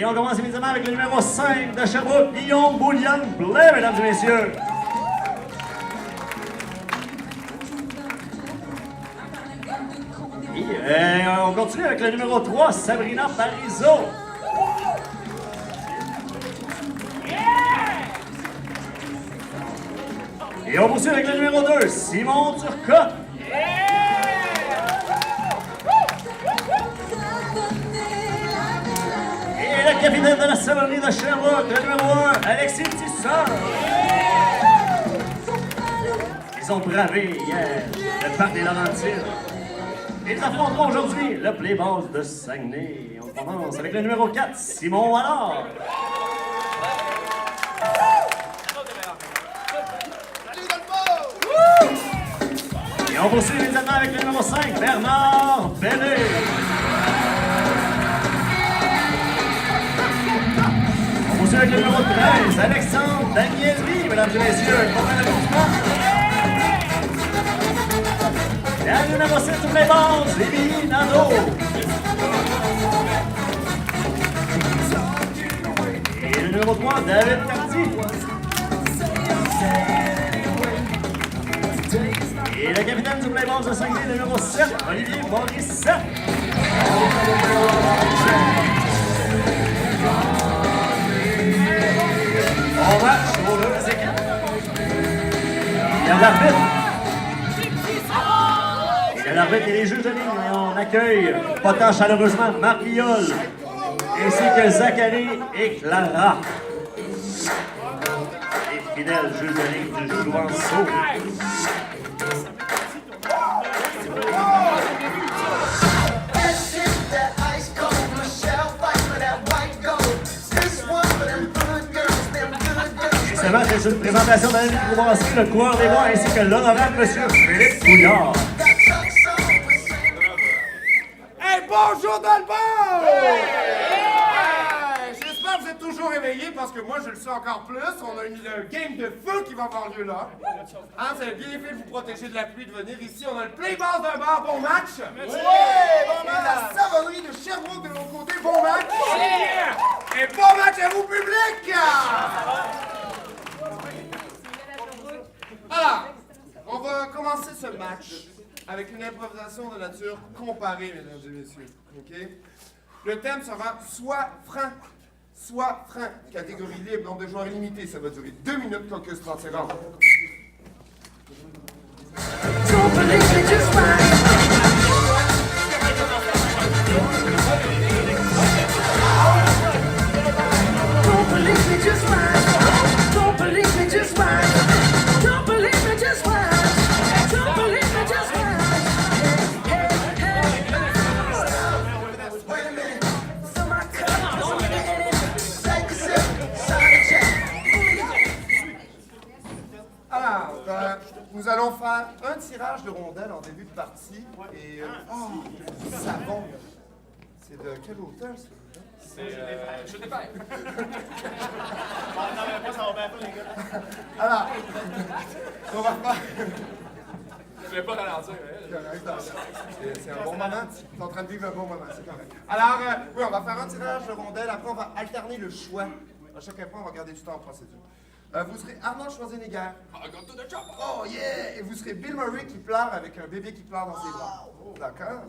Et on commence immédiatement avec le numéro 5 de Sherbrooke, Guillaume Boulian-Blais, mesdames et messieurs. Et on continue avec le numéro 3, Sabrina Parizeau. Et on poursuit avec le numéro 2, Simon Turcotte. Et le capitaine de la savonnerie de Sherbrooke, le numéro 1, Alexis Tissot. Ils ont bravé hier le parc des Laurentides. Ils affronteront aujourd'hui le Playboss de Saguenay. On commence avec le numéro 4, Simon Allard. Et on poursuit immédiatement avec le numéro 5, Bernard Bellé. On poursuit avec le numéro 13, Alexandre Danielli, mesdames et messieurs. Et le numéro 7, toutes les bases, Émilie Nadeau. Et le numéro 3, David Carty. Et le capitaine du Playboss de Saguenay, le numéro 7, Olivier Morissette. On marche aux deux équipes. Il y a l'arbitre. Il y a l'arbitre et les juges de ligne. Et on accueille pas tant chaleureusement Marc Liol, ainsi que Zachary et Clara. Les fidèles juges de ligne du Jouanceau. Ce match est une présentation de la microbrasserie, le coureur des bois, ainsi que l'honorable monsieur Philippe Couillard. Hey, bonjour dans le bar! Hey, j'espère que vous êtes toujours réveillés parce que moi je le sais encore plus. On a une game de feu qui va avoir lieu là. Hein, vous avez bien fait de vous protéger de la pluie de venir ici. On a le Playboss d'un bar, bon match! Ouais, bon match! La savonnerie de Sherbrooke de l'autre côté, bon match! Et bon match à vous, public! Alors, on va commencer ce match avec une improvisation de nature comparée, mesdames et messieurs. OK? Le thème sera soit franc, soit franc. Catégorie libre, nombre de joueurs illimité. Ça va durer 2 minutes, caucus 30 secondes. Nous allons faire un tirage de rondelles en début de partie. Et. Oh, savon! C'est de quel auteur, ça? C'est. Je t'ai fait. Non, mais ça va bien faire, les gars. Alors, on va faire. Je vais pas ralentir, c'est un bon moment. Tu es en train de vivre un bon moment, c'est correct. Alors, oui, on va faire un tirage de rondelles. Après, on va alterner le choix. À chaque fois, on va garder du temps en procédure. Vous serez Arnold Schwarzenegger. Oh yeah! Et vous serez Bill Murray qui pleure avec un bébé qui pleure dans ses bras. D'accord?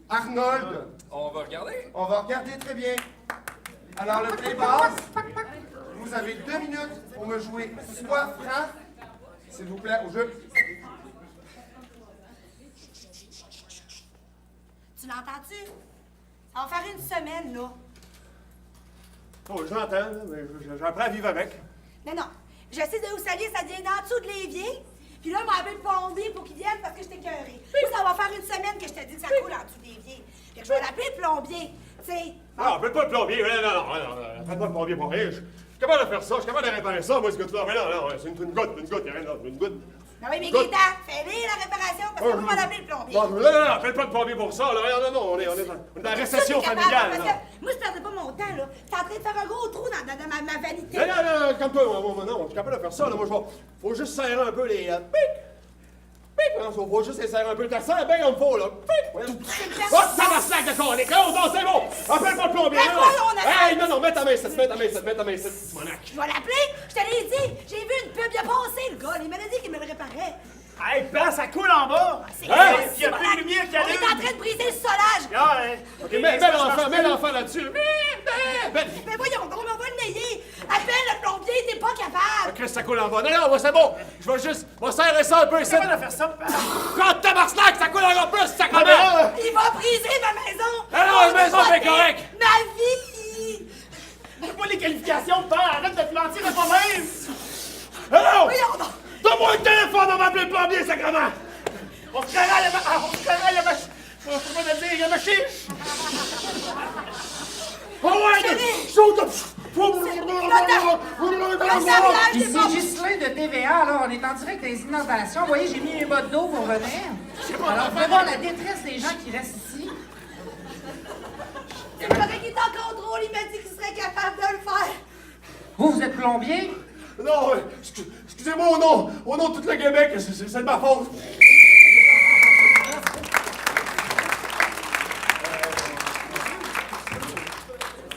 Arnold! On va regarder. On va regarder très bien. Alors, le Playboss, vous avez 2 minutes pour me jouer soit franc, s'il vous plaît, au jeu. Tu l'entends-tu? Ça va faire une semaine, là. Oh, j'entends, mais j'apprends à vivre avec. Non, non. Je sais de où ça vient d'en dessous de l'évier. Puis là, on m'a appelé le plombier pour qu'il vienne parce que j'étais écœurée. Moi, ça va faire une semaine que je te dis que ça coule en dessous de l'évier. Fait que je vais l'appeler le plombier. Tu sais. Bon. Non, appelle pas le plombier. Non. Appelle pas le plombier pour rien. Je suis capable de faire ça. Je suis capable de réparer ça, moi, ce gars-là. Mais non, c'est une goutte. Il y a rien d'autre. Une goutte. Ben oui, mais Gaétan, fais-le la réparation parce que moi, on va l'appeler le plombier. Non, appelle pas le plombier pour ça. Là. Non, on est dans la récession familiale. Parce que moi, je perdais pas mon temps, là. T'es en train de faire un gros trou dans ma vanité. Non, calme-toi. Non, je suis capable de faire ça. Là. Moi, faut juste serrer un peu les... Pic! On va juste essayer un peu de sang, ben comme faut, là. Oh, ça va slack de colique! Oh, non, c'est bon! Appelle pas le plombier! Mais quoi, on a- Hey, non, mets ta main ici, mets ta main ici, Simonac. Je vais l'appeler. Je te l'ai dit. J'ai vu une pub, il a passé, le gars. Il m'a dit qu'il me le réparait. Hey, Ben, ça coule en bas! C'est Hein? vrai, Il y a plus de lumière qui On est en allume! train de briser le solage. Ah, hein. Ok, mets l'enfant là-dessus. Mais voyons donc, on va le nayer. Appelle le plombier, t'es pas capable. Chris, ça coule en bas. Non, c'est bon. Je vais juste, serrer ça un peu ici. Comment de faire ça, Ben? Quand tabarnak, ça coule encore plus, ça commence. Il va briser ma maison. Alors, la maison, c'est Va correct. Ma vie. J'ai pas les qualifications, Ben! Arrête de te mentir à toi-même! Alors, Voyons donc. donne-moi le téléphone, on va appeler le plombier, sacrément. On se carré la machine! Faut pas te dire, la machine! Oh ouais, Ici Ghislain de TVA, là, on est en direct des inondations. Vous voyez, j'ai mis mes bottes d'eau pour venir. Alors, vous pouvez voir la détresse des gens qui restent ici. C'est correct, il est en contrôle. Il m'a dit qu'il serait capable de le faire. Vous êtes plombier? Non, excusez-moi au nom de tout le Québec, c'est de ma faute.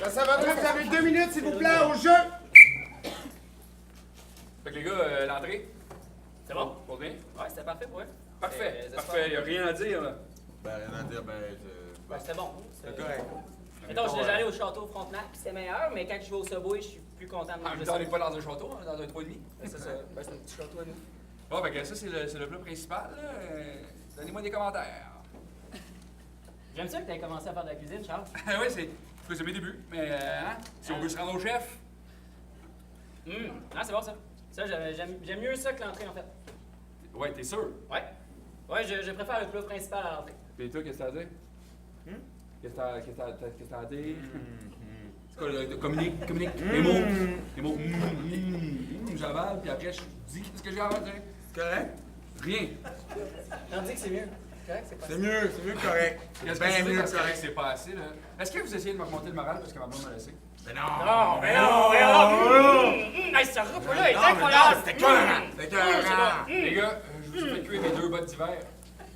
Ça va, vous avez 2 minutes, s'il vous plaît, au jeu. Fait que les gars, l'entrée? C'est bon? Pour bien? Ouais, c'était parfait pour eux. Parfait, parfait. Y'a rien à dire, là. Ben, rien à dire, Ouais, c'était bon. c'est correct. Mettons, je suis déjà allé au château Frontenac, puis c'était meilleur, mais quand je vais au Subway, je suis plus content de En manger même ça. temps, on n'est pas dans un château, on est dans un 3,5. Ouais, c'est ça. Ben, c'est un petit château à nous. Bon, fait que ça, c'est le plat principal, là. Donnez-moi des commentaires. J'aime ça que tu aies commencé à faire de la cuisine, Charles. Oui, c'est mes débuts, mais hein, si on veut se rendre au chef. Ah, c'est bon ça. Ça, j'aime mieux ça que l'entrée, en fait. Ouais, t'es sûr? Ouais. Ouais, je préfère le plat principal à l'entrée. Pis toi, qu'est-ce que t'as à dire? Qu'est-ce que t'as à dire? C'est quoi, communique, les mots. J'avale, puis après, je dis ce que j'ai à dire. C'est correct? Rien. T'en dis que c'est mieux. Correct, c'est pas C'est mieux correct. Qu'est-ce Ben que mieux c'est correct. c'est pas assez, là? Est-ce que vous essayez de me remonter le moral parce que ma blonde m'a laissé? Mais non! Non, mais non! Hey, ce repas-là est incroyable! C'était écœurant! C'était écœurant! Les gars, je vous ai fait cuire mes 2 bottes d'hiver.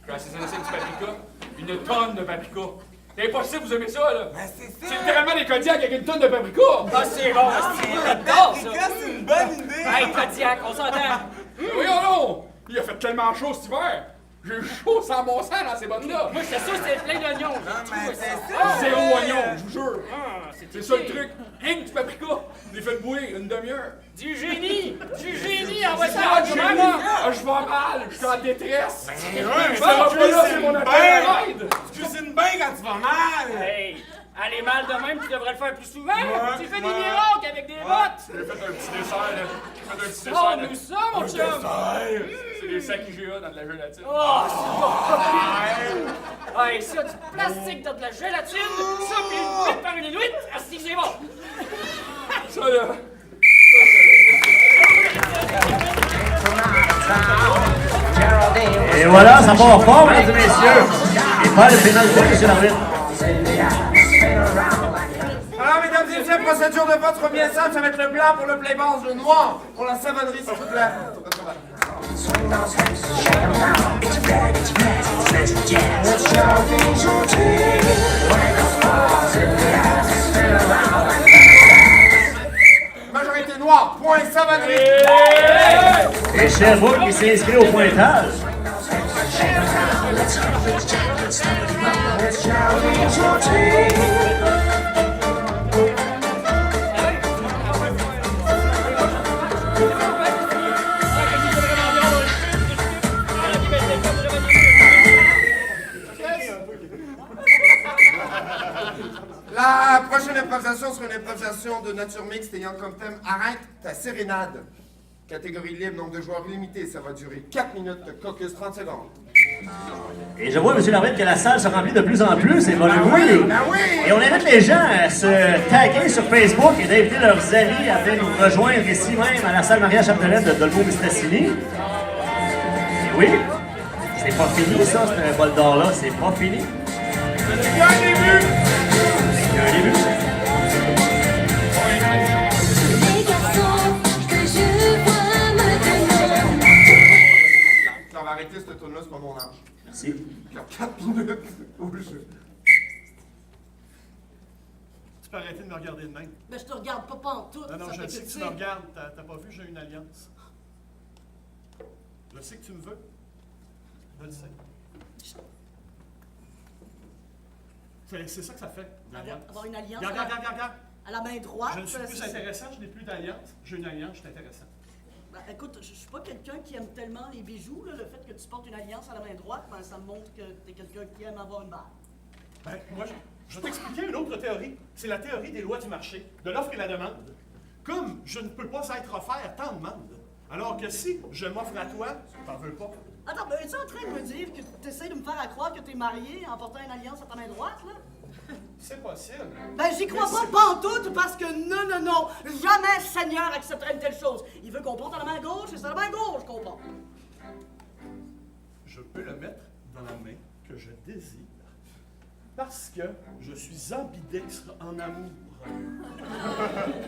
J'ai assaisonné ça avec du paprika. Une tonne de paprika. C'est impossible, vous aimez ça, là? Ben, c'est C'est ça! littéralement des Kodiak avec une tonne de paprika! Ah, c'est bon, j'adore ça! C'est une bonne idée! Hey, Kodiak, on s'entend! Voyons non! Il a fait tellement chaud cet hiver! J'ai eu chaud sans mon sang dans ces bottes-là! Moi, j'étais sûr que c'était plein d'oignons. Non, mais c'est ça! Zéro oignon, je vous jure! Ah, C'est ça le truc! Rien que du paprika! Je l'ai fait bouillir une demi-heure! Du génie! Du génie! Envoie ça Ah, à je demain, vais là! mal! Je vais mal! Je suis en détresse! Ouais, Ça va pas là, c'est mon appel à l'aide! Tu cuisines bien quand tu vas mal! Hey! Aller mal de même, tu devrais le faire plus souvent! Tu fais des miracles avec des bottes! J'ai fait un petit dessert, là. J'ai fait un petit dessert. Oh, là. nous ça, mon chum! C'est des sacs IGA dans de la gélatine. Oh, c'est bon! Hey, ça, du plastique dans de la gélatine, ça, puis une huître par une huître, ah, c'est bon! Ça, là. Et voilà, ça part fort, mesdames et messieurs. Et pas le pénalité, monsieur l'arbitre. Alors, mesdames et messieurs, procédure de vote sera bien simple. Ça va être le blanc pour le playball, le noir pour la savonnerie, s'il vous plaît. Majorité noire, point savonnerie. Et Sherbrooke qui s'est inscrit au pointage. La prochaine improvisation sera une improvisation de nature mixte ayant comme thème Arrête ta sérénade. Catégorie libre, nombre de joueurs limité. Ça va durer 4 minutes de caucus, 30 secondes. Et je vois, monsieur l'arbitre, que la salle se remplit de plus en plus. Et voilà, oui, oui. ben oui. Et on invite les gens à se taguer sur Facebook et d'inviter leurs amis à venir nous rejoindre ici même à la salle Maria-Chapdelaine de Dolbeau-Mistassini. Et oui, c'est pas fini ça, ce bol d'or-là, c'est pas fini. C'est un début. C'est un début. Les garçons que je vois maintenant. On va arrêter cette tourne-là, c'est Si. 4 minutes au jeu. Tu peux arrêter de me regarder de même. Mais je te regarde pas pantoute. Non, ça je fait sais que tu sais. me regardes. T'as pas vu, j'ai une alliance. Je sais que tu me veux. Je le sais. C'est ça que ça fait, une alliance. Avoir une alliance Regarde. à la main droite. Je ne suis plus c'est- intéressant, je n'ai plus d'alliance. J'ai une alliance, je suis intéressant. Ben, écoute, je suis pas quelqu'un qui aime tellement les bijoux. Là. Le fait que tu portes une alliance à la main droite, ben, ça me montre que tu es quelqu'un qui aime avoir une balle. Ben, moi, je vais t'expliquer une autre théorie. C'est la théorie des lois du marché, de l'offre et la demande. Comme je ne peux pas être offert, tant demande. Alors que si je m'offre à toi, t'en veux pas. Attends, ben, es-tu en train de me dire que tu essaies de me faire croire que tu es marié en portant une alliance à ta main droite, là? C'est possible. Ben, j'y crois pas pantoute parce que non, jamais Seigneur accepterait une telle chose. Il veut qu'on porte à la main gauche et c'est à la main gauche qu'on porte. Je peux le mettre dans la main que je désire parce que je suis ambidextre en amour.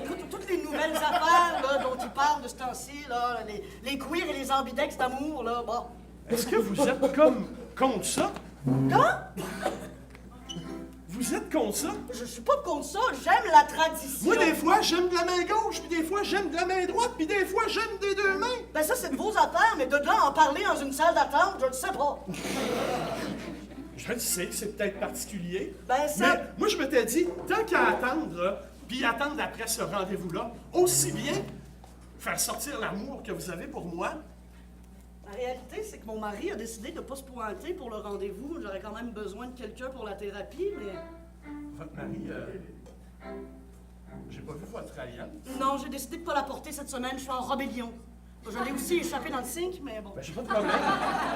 Écoute, toutes les nouvelles affaires là, dont tu parles de ce temps-ci, là, les queers et les ambidex d'amour, là, bon. Est-ce que vous êtes comme contre ça? Comment? Vous êtes contre ça? Je suis pas contre ça, j'aime la tradition. Moi, des fois, j'aime de la main gauche, puis des fois, j'aime de la main droite, puis des fois, j'aime des deux mains. Ben ça, c'est de vos affaires, mais de là en parler dans une salle d'attente, je le sais pas. Je le sais, c'est peut-être particulier. Ben, ça- Mais moi, je m'étais dit, tant qu'à attendre, là, puis attendre après ce rendez-vous-là, aussi bien faire sortir l'amour que vous avez pour moi. La réalité, c'est que mon mari a décidé de pas se pointer pour le rendez-vous. J'aurais quand même besoin de quelqu'un pour la thérapie, mais... Votre mari, j'ai pas vu votre alliance. Non, j'ai décidé de pas la porter cette semaine, je suis en rébellion. Je l'ai aussi échappé dans le sink, mais bon. Ben, j'ai pas de problème.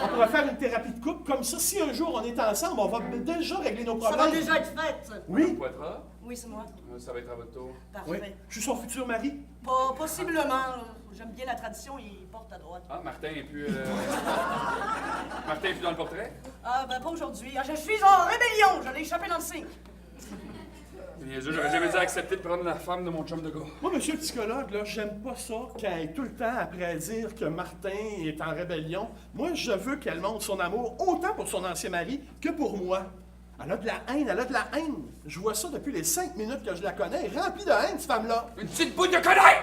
On pourra faire une thérapie de couple. Comme ça, si un jour on est ensemble, on va déjà régler nos Ça problèmes. va déjà être fait. Oui. Poitras, Oui, c'est moi. ça va être à votre tour. Parfait. Oui. Je suis son futur mari. Pas possiblement, là. J'aime bien la tradition, il porte à droite. Ah, Martin est plus... Martin est plus dans le portrait? Ah, ben pas aujourd'hui. Ah, je suis en rébellion, je l'ai échappé dans le sink. Niaiseux, j'aurais jamais dû accepter de prendre la femme de mon chum de gars. Moi, monsieur le psychologue, là, j'aime pas ça qu'elle ait tout le temps après dire que Martin est en rébellion. Moi, je veux qu'elle montre son amour autant pour son ancien mari que pour moi. Elle a de la haine, elle a de la haine. Je vois ça depuis les 5 minutes que je la connais, remplie de haine, cette femme-là. Une petite boule de colère!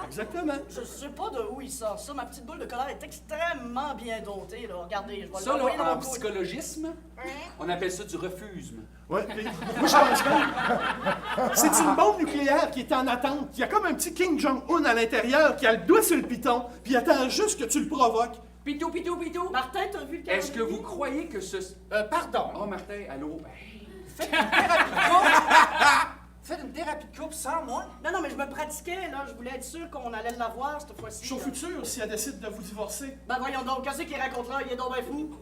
Exactement. Je sais pas de où il sort ça. Ma petite boule de colère est extrêmement bien dotée, là. Regardez, je vais Ça, l'envoyer dans là, en mon coude. psychologisme, on appelle ça du refusme. Ouais, puis moi, je pense que c'est une bombe nucléaire qui est en attente. Il y a comme un petit Kim Jong-un à l'intérieur qui a le doigt sur le piton, puis il attend juste que tu le provoques. Pitou! Martin, t'as vu le Est-ce que vous croyez que ce... Pardon. Oh, Martin, allô? Faites une thérapie de couple. Faites une thérapie de couple sans moi. Non, mais je me pratiquais, là. Je voulais être sûr qu'on allait l'avoir cette fois-ci. Je suis au là. futur si elle décide de vous divorcer. Ben voyons donc, qu'est-ce qu'il raconte là? Il est donc bien fou.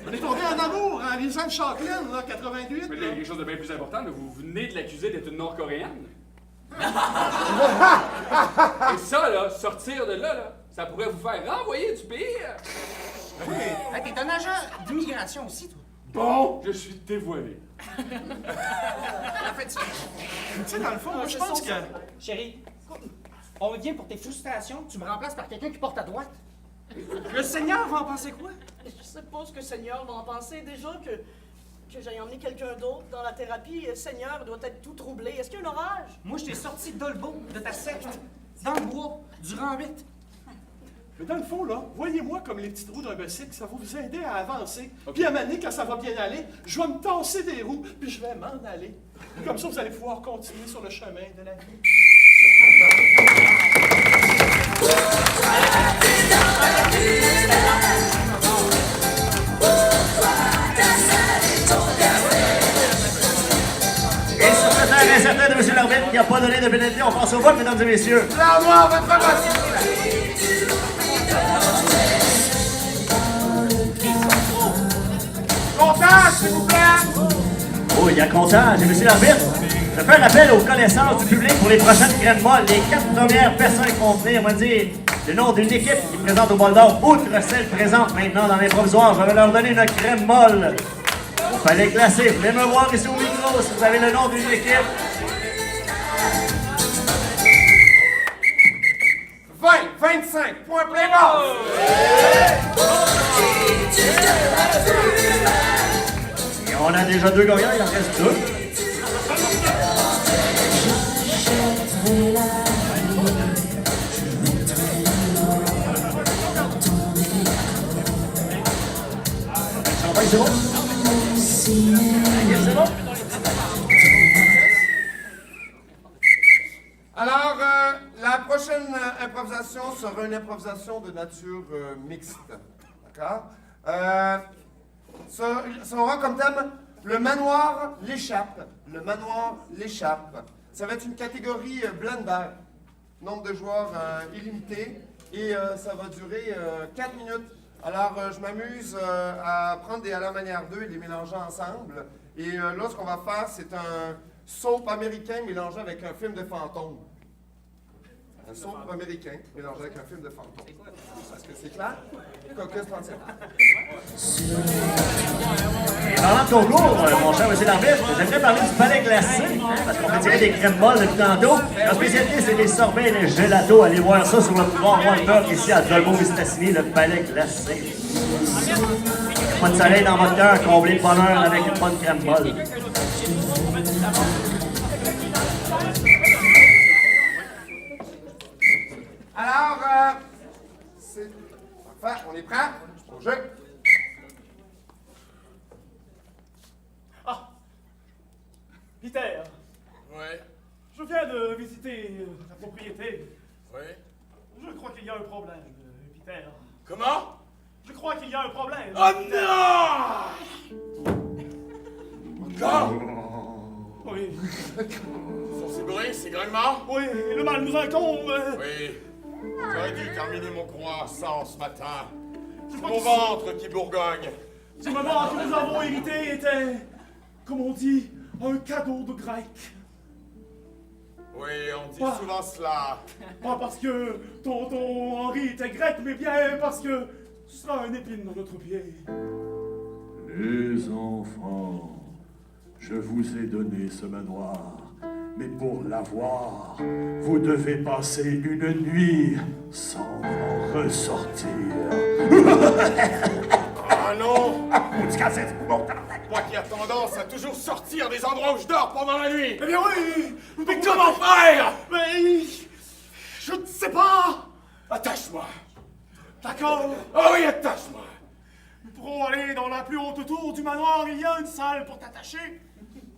On est tombé en amour en lisant le Chaplin, là, 88. Mais là, il y a quelque chose de bien plus important, là. Vous venez de l'accuser d'être une Nord-Coréenne. Et ça, là, sortir de là, ça pourrait vous faire renvoyer du pire. Hey, t'es un agent d'immigration aussi, toi. Bon, je suis dévoilé. En fait, Tu sais, dans le fond, moi, je pense que... Chérie, on vient pour tes frustrations, tu me remplaces par quelqu'un qui porte à droite. Le Seigneur va en penser quoi? Je sais pas ce que Seigneur va en penser. Déjà que j'ai emmené quelqu'un d'autre dans la thérapie, Seigneur doit être tout troublé. Est-ce qu'il y a un orage? Moi, je t'ai sorti d'Olbo, de ta secte, dans le bois, durant 8. Mais dans le fond, là, voyez-moi comme les petites roues d'un bicycle, ça va vous aider à avancer. Puis à m'amener, quand ça va bien aller, je vais me tasser des roues, puis je vais m'en aller. Puis comme ça, vous allez pouvoir continuer sur le chemin de la vie. Et sur cette terre incertaine de M. Larbette qui n'a pas donné de pénalité, on passe au vote, mesdames et messieurs. Bravo, votre vote. Comptage, s'il vous plaît. Oh, il y a comptage. Et M. Larbette, je fais un appel aux connaissances du public pour les prochaines crèmes molles. Les 4 premières personnes qui vont venir me dire le nom d'une équipe qui présente au bol d'or, outre celle présente maintenant dans l'improvisoire. Je vais leur donner une crème molle. Fallait classer. Vous voulez me voir ici au micro si vous avez le nom d'une équipe. 20, 25, point plein bas! Et on a déjà 2 gagnants, il en reste 2. Champagne, c'est bon? C'est bon? Alors, la prochaine improvisation sera une improvisation de nature mixte. D'accord? Ça aura comme thème le manoir l'échappe. Le manoir l'échappe. Ça va être une catégorie blender. Nombre de joueurs illimité. Et ça va durer 4 minutes. Alors, je m'amuse à prendre des à la manière 2 et les mélanger ensemble. Et là, ce qu'on va faire, c'est un soap américain mélangé avec un film de fantôme. Un soap américain mélangé avec un film de fantôme. Est-ce que c'est clair? Caucus 37. Et parlant de concours, mon cher monsieur l'arbitre, j'aimerais parler du palais glacé, hein, parce qu'on fait tirer des crèmes molles depuis tantôt. La spécialité, c'est les sorbets et les gelatos. Allez voir ça sur le pouvoir Walter, ici à Dolbeau-Mistassini, le palais glacé. Pas de soleil dans votre cœur, comblé de bonheur avec une bonne crème molle. Alors, c'est parfait, on est prêt? Au jeu. Ah! Peter, Ouais, je viens de visiter la propriété. ouais. Je crois qu'il y a un problème, Peter. Comment? Je crois qu'il y a un problème. Oh Peter. non! Encore? Oui, Ce sont ces bruits, ces grognements? oui, le mal nous incombe. Oui. J'aurais dû terminer mon croissant ce matin. Je C'est crois mon que ventre qui bourgogne. ce moment que nous avons hérité était, comme on dit, un cadeau de grec. Oui, on dit Ah. souvent cela. Pas parce que tonton Henri était grec, mais bien parce que ce sera un épine dans notre pied. Les enfants, je vous ai donné ce manoir, mais pour l'avoir, vous devez passer une nuit sans en ressortir. Ah non! Moi Moi qui a tendance à toujours sortir des endroits où je dors pendant la nuit! Eh bien oui! Mais comment faire? Mais je ne sais pas! Attache-moi! D'accord! Ah oui, attache-moi! Nous pourrons aller dans la plus haute tour du manoir, il y a une salle pour t'attacher.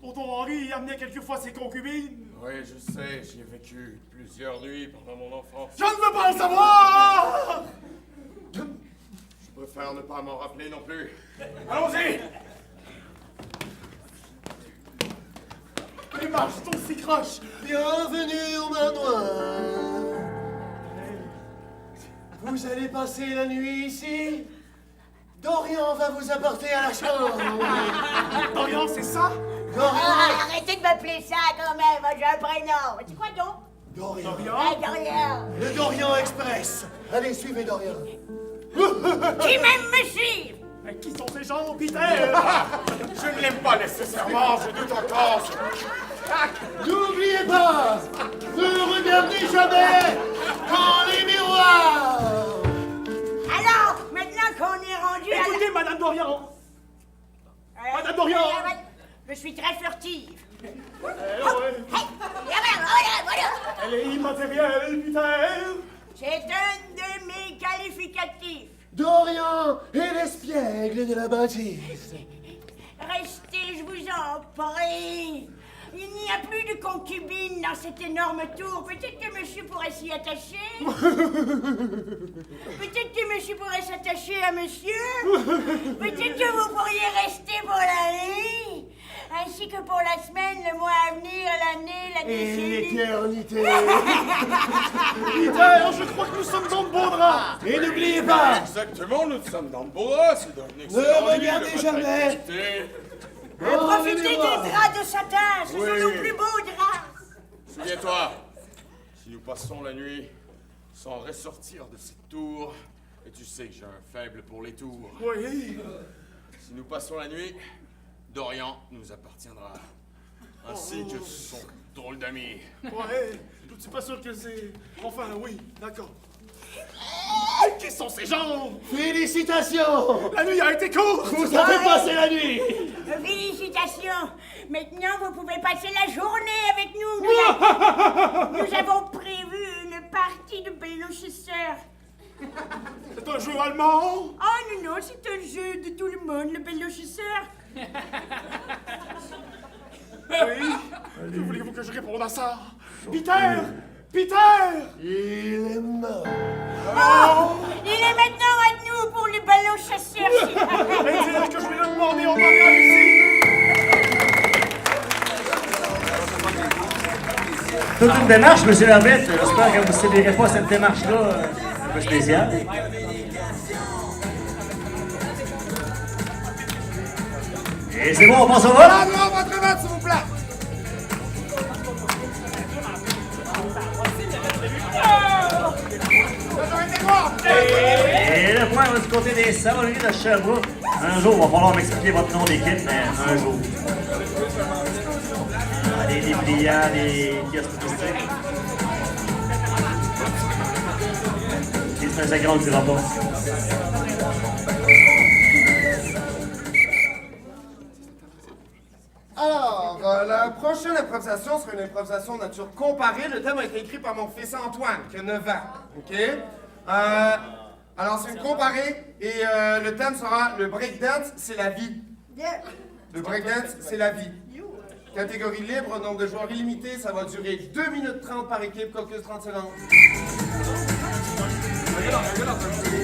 Tonton Henri y amenait quelquefois ses concubines. Oui, je sais, j'y ai vécu plusieurs nuits pendant mon enfance. Je ne veux pas le savoir! Je préfère ne pas m'en rappeler non plus. Allons-y! Les marches sont si croches! Bienvenue au manoir. Vous allez passer la nuit ici? Dorian va vous apporter à la chambre. Dorian, c'est ça? Dorian. Arrêtez de m'appeler ça quand même, j'ai un prénom. C'est quoi donc? Dorian. Dorian. Le Dorian Express. Allez, suivez Dorian. Qui même me suivre? Mais qui sont ces gens, Peter? Je ne l'aime pas nécessairement, je doute encore. N'oubliez pas, ne regardez jamais dans les miroirs. Alors, maintenant qu'on est rendu à Écoutez, Madame Dorian! Madame Dorian! Je suis très furtive. Elle est immatérielle, Peter! C'est un de mes qualificatifs. Dorian est l'espiègle de la bâtisse. Restez, je vous en prie. Il n'y a plus de concubines dans cette énorme tour. Peut-être que monsieur pourrait s'y attacher. Peut-être que monsieur pourrait s'attacher à monsieur. Peut-être que vous pourriez rester pour la nuit. Ainsi que pour la semaine, le mois à venir, l'année, la Et décennie. l'éternité. Peter, je crois que nous sommes dans de beaux draps! Et n'oubliez pas, Exactement, nous sommes dans le beau drap, c'est un excellent ne lieu de regardez votre jamais activité. Profitez des miroirs. draps de satin, ce Oui. sont nos plus beaux draps. Souviens-toi, si nous passons la nuit sans ressortir de cette tour, et tu sais que j'ai un faible pour les tours, Oui! si nous passons la nuit, Dorian nous appartiendra, ainsi que son drôle d'ami. Ouais! Je suis pas sûr que c'est... Enfin, oui, d'accord. Qui sont ces gens? Félicitations! La nuit a été courte! Vous avez passé la nuit! Félicitations! Maintenant, vous pouvez passer la journée avec nous. Nous avons prévu une partie de Bellochisseur. C'est un jeu allemand? Oh non, c'est un jeu de tout le monde, le Bellochisseur. Oui? Que voulez-vous que je réponde à ça? Peter! Peter! Il est mort. Oh! Il est maintenant avec nous pour le Bellochisseur. Et dire que je vais le demander en mariage ici! Toute une démarche, monsieur l'arbitre. J'espère que vous ne céderez pas cette démarche-là un peu spéciale. Et c'est bon, on passe au vote. Ah non, votre vote, s'il vous plaît! Et le point va du côté des Savonneries de Sherbrooke. Un jour, il va falloir m'expliquer votre nom d'équipe, mais un jour. Des dépliants, des pièces touristiques. C'est un sacrant du rapport. Alors, la prochaine improvisation sera une improvisation de nature comparée. Le thème a été écrit par mon fils Antoine, qui a 9 ans. OK? Alors, c'est une comparée et le thème sera le breakdance, c'est la vie. Le breakdance, c'est la vie. Catégorie libre, nombre de joueurs illimité, ça va durer 2 minutes 30 par équipe, caucus 30 secondes.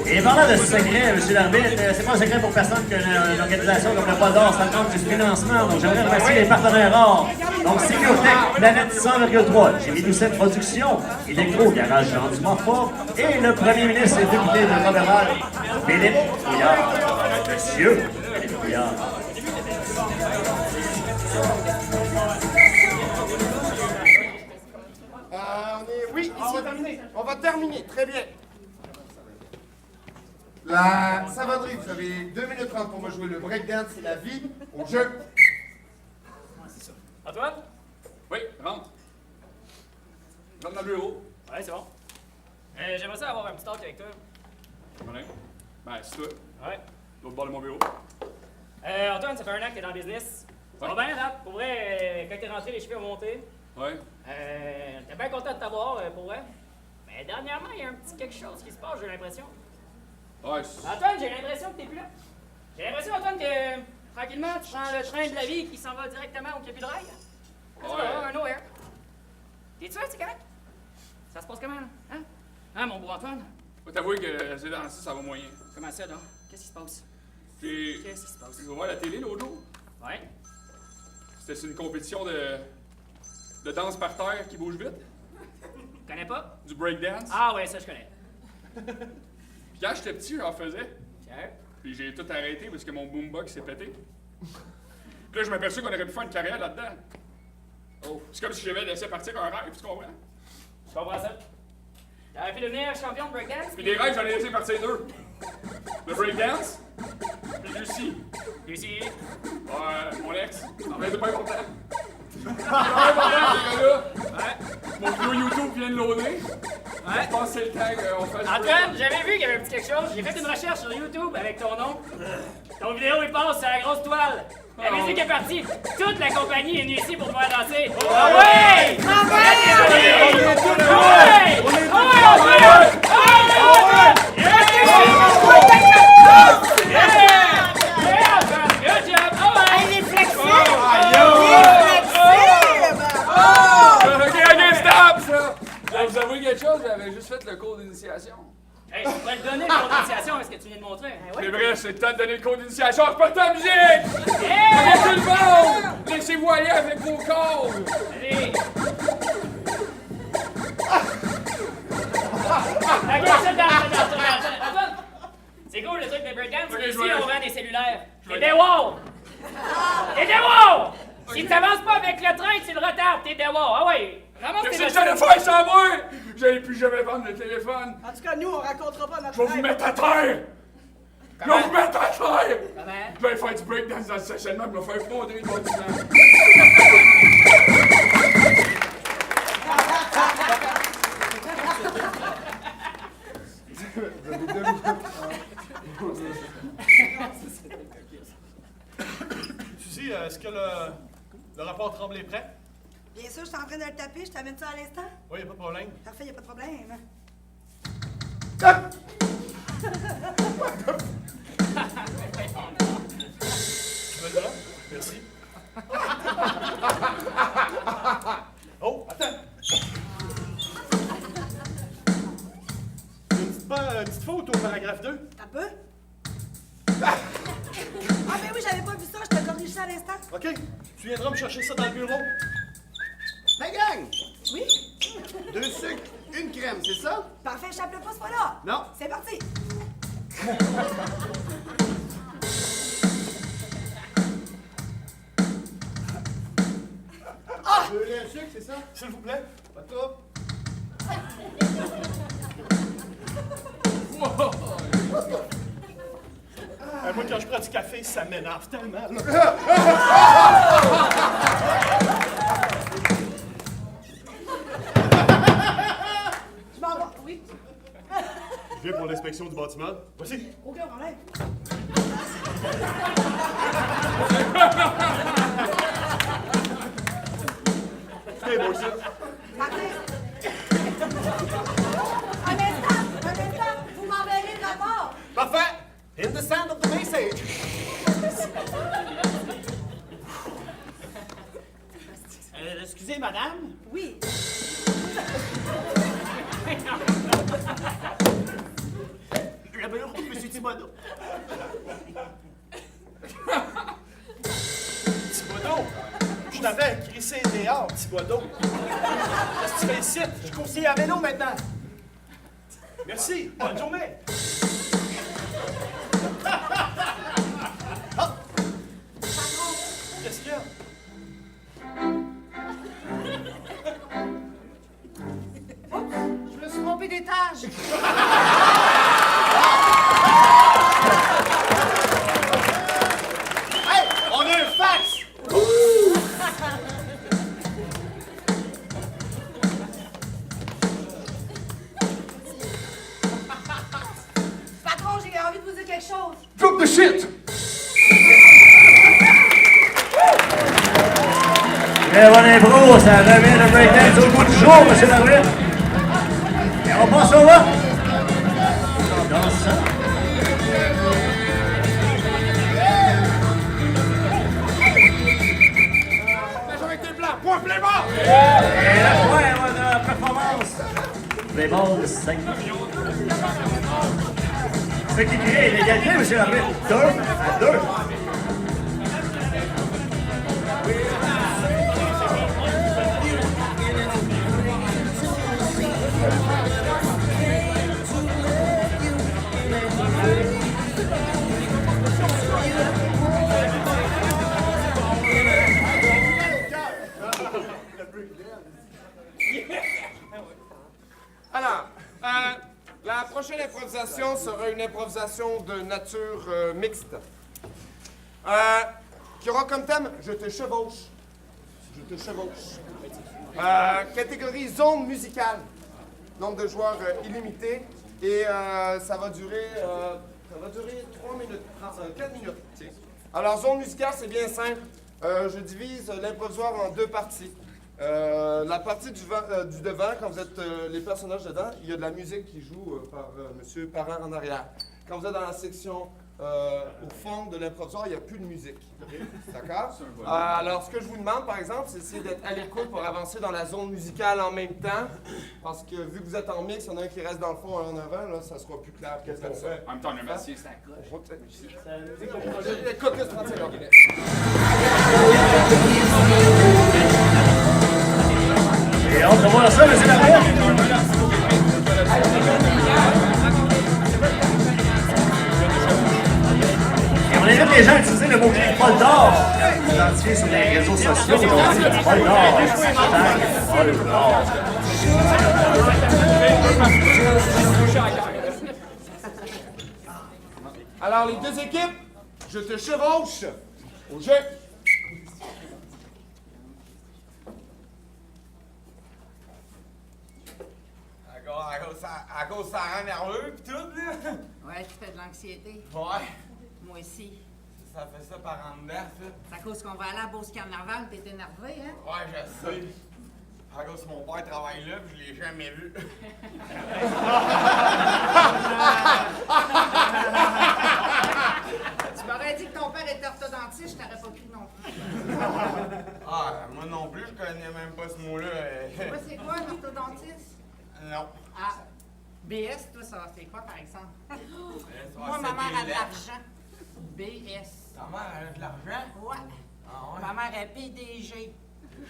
Et parlant de secret, monsieur l'arbitre, c'est pas un secret pour personne qu'une organisation comme le Pôle d'Or s'attende du financement. Donc j'aimerais remercier les partenaires rares. Donc Sécurotech, Planète 100,3, Jimmy Doucet Productions, Electro, Garage Jean Dumontfort et le premier ministre et député de Roberval, Philippe Couillard. Monsieur Philippe Couillard. Oui, on va terminer. On va terminer, très bien. La savonnerie, vous avez 2 minutes 30 pour me jouer le breakdance, c'est la vie au jeu. Antoine? Oui, rentre. Rentre dans le bureau. Ouais, c'est bon. J'aimerais ça avoir un petit talk avec toi. Ouais. Ben, c'est toi. Ouais. L'autre bord de mon bureau. Antoine, ça fait 1 an que t'es dans le business. Ça Ouais. va bien, là? Pour vrai, quand t'es rentré, les chiffres ont monté. Ouais. T'es bien content de t'avoir, pour vrai. Mais dernièrement, il y a un petit quelque chose qui se passe, j'ai l'impression. Ouais. Antoine, j'ai l'impression que t'es plus là. J'ai l'impression, Antoine, que tranquillement, tu prends le train de la vie qui s'en va directement au Capit de Rail. Tu vas, un nowhere. T'es-tu là, c'est correct? Ça se passe comment, là? Hein? Hein, mon beau Antoine? Faut t'avouer que ces temps-ci, ça va moyen. Comment ça, donc? Qu'est-ce qui se passe? Qu'est-ce qui se passe? Tu vas voir la télé l'autre jour? Ouais. C'était une compétition de danse par terre qui bouge vite. Tu connais pas? Du breakdance. Ah ouais, ça je connais. Puis quand j'étais petit, j'en faisais. Tiens. Puis j'ai tout arrêté parce que mon boombox s'est pété. Puis là, je m'aperçois qu'on aurait pu faire une carrière là-dedans. Oh. C'est comme si j'avais laissé partir un rêve, tu comprends? Je comprends ça. T'aurais pu devenir champion de breakdance? Puis les rêves, j'en ai laissé partir 2. Le breakdance, puis Lucie. Lucie? Ouais, mon ex. En fait, c'est pas important. C'est pas important, ces gars-là. Ouais. Mon vidéo YouTube vient de loader. Ouais. Je pense que c'est le temps qu'on fasse. Antoine, j'avais vu qu'il y avait un petit quelque chose. J'ai fait une recherche sur YouTube avec ton nom. Ton vidéo, il passe sur la grosse toile. La musique est partie. Toute la compagnie est venue ici pour te faire danser. Ah ouais! Ah ouais! Good job! Ah ouais! Il est flexible! Ok, stop! Ça! Je vais vous avouer quelque chose, j'avais juste fait le cours d'initiation. Hey, je pourrais te donner le cours d'initiation, est-ce que tu viens de montrer? C'est vrai, c'est le temps de donner le cours d'initiation, je porte la musique! Allez tout le monde! Laissez-vous aller avec vos corps! Allez! Ok, Antoine! C'est cool le truc de breakdance, mais ici on vend des cellulaires. T'es des wow! T'es des wow! Si tu t'avances pas avec le train, tu le retardes, t'es des wow! Ah ouais! Ramasse tes Qu'est-ce que j'allais faire sans moi? J'allais plus jamais vendre le téléphone. En tout cas, nous, on racontera pas notre Je vais vous mettre à terre! Je vais vous mettre à terre! Comment? Je vais faire du breakdance dans le stationnement, je vais faire fondrer le bâtiment. Vous avez 2 minutes. Suzy, est-ce que le rapport Tremblay est prêt? Bien sûr, je suis en train de le taper. Je t'amène ça à l'instant? Oui, y a pas de problème. Parfait, y a pas de problème. Tu veux le là? Merci. Oh, attends! Une petite faute au paragraphe 2. T'as peu? Ah, ben oui, j'avais pas vu ça. Je te corrige ça à l'instant. OK. Tu viendras me chercher ça dans le bureau. La gang! Oui? 2 sucres, 1 crème, c'est ça? Parfait, je t'appelle pas ce fois-là. Non. C'est parti. Ah! 2 laits, 1 sucre, c'est ça? S'il vous plaît. Pas de trouble. Moi, quand je prends du café, ça m'énerve tellement. là. Je m'en vais. Oui. Je viens pour l'inspection du bâtiment. Voici. Aucun problème. Hey, bon, ici. Parfait. Un instant. Vous m'enverrez le rapport. Parfait! In the sound of the message! Excusez, madame? Oui. Le bureau de M. Thibodeau. Thibodeau. Je t'avais crissé dehors, Thibodeau. Qu'est-ce que tu fais ici? Je suis conseiller à vélo maintenant. Merci. Bonne journée. Qu'est-ce qu'il y a? Je me suis trompé d'étage. Hey! On a un fax! Patron, j'ai envie de vous dire quelque chose. Drop the shit! Très bon impro, ça remet le breakdance au bout du jour, M. Larouette. Et on passe au va. On danse ça. Majorité blanc, point plein bas! Et la fin de la performance. Les balles de 5 millions. Ce qui crée l'égalité, M. Larouette. 2 à 2. Alors, la prochaine improvisation sera une improvisation de nature mixte. Qui aura comme thème « Je te chevauche ». Je te chevauche. Catégorie zone musicale. Nombre de joueurs illimité. Et ça va durer 3 minutes, 4 minutes. Alors, zone musicale, c'est bien simple. Je divise l'improvisoire en 2 parties. La partie du devant, quand vous êtes les personnages dedans, il y a de la musique qui joue par M. Parent en arrière. Quand vous êtes dans la section au fond de l'improvisoire, il n'y a plus de musique. D'accord? Alors, ce que je vous demande, par exemple, c'est d'essayer d'être à l'écoute pour avancer dans la zone musicale en même temps. Parce que vu que vous êtes en mix, il y en a un qui reste dans le fond et en avant, là, ça sera plus clair. Qu'est-ce qu'on fait? En même temps, on a un massif, ça Écoute, laisse 30 secondes. Et on te voit ça, M. Larouette. Et on invite les gens à utiliser le mot-clé Paul d'or. Quand vous identifiez sur les réseaux sociaux, on dit Paul d'or. Hashtag Paul d'or. Alors, les 2 équipes, je te chevauche au jeu. À à cause ça rend nerveux pis tout, là. Ouais, tu fais de l'anxiété. Ouais. Moi aussi. Ça fait ça par en dedans, ça. C'est à cause qu'on va aller à Beauce Carnaval, t'es énervé, hein? Ouais, je sais. À cause que mon père travaille là pis je l'ai jamais vu. Tu m'aurais dit que ton père était orthodontiste, je t'aurais pas cru non plus. Ah, moi non plus, je connais même pas ce mot-là. Toi, c'est quoi, orthodontiste? Non. Ah, BS, toi, ça fait quoi, par exemple? Moi, Moi, ma mère a de l'argent. BS. Ta mère, elle a de l'argent? Ouais. Ah ouais? Ma mère est PDG.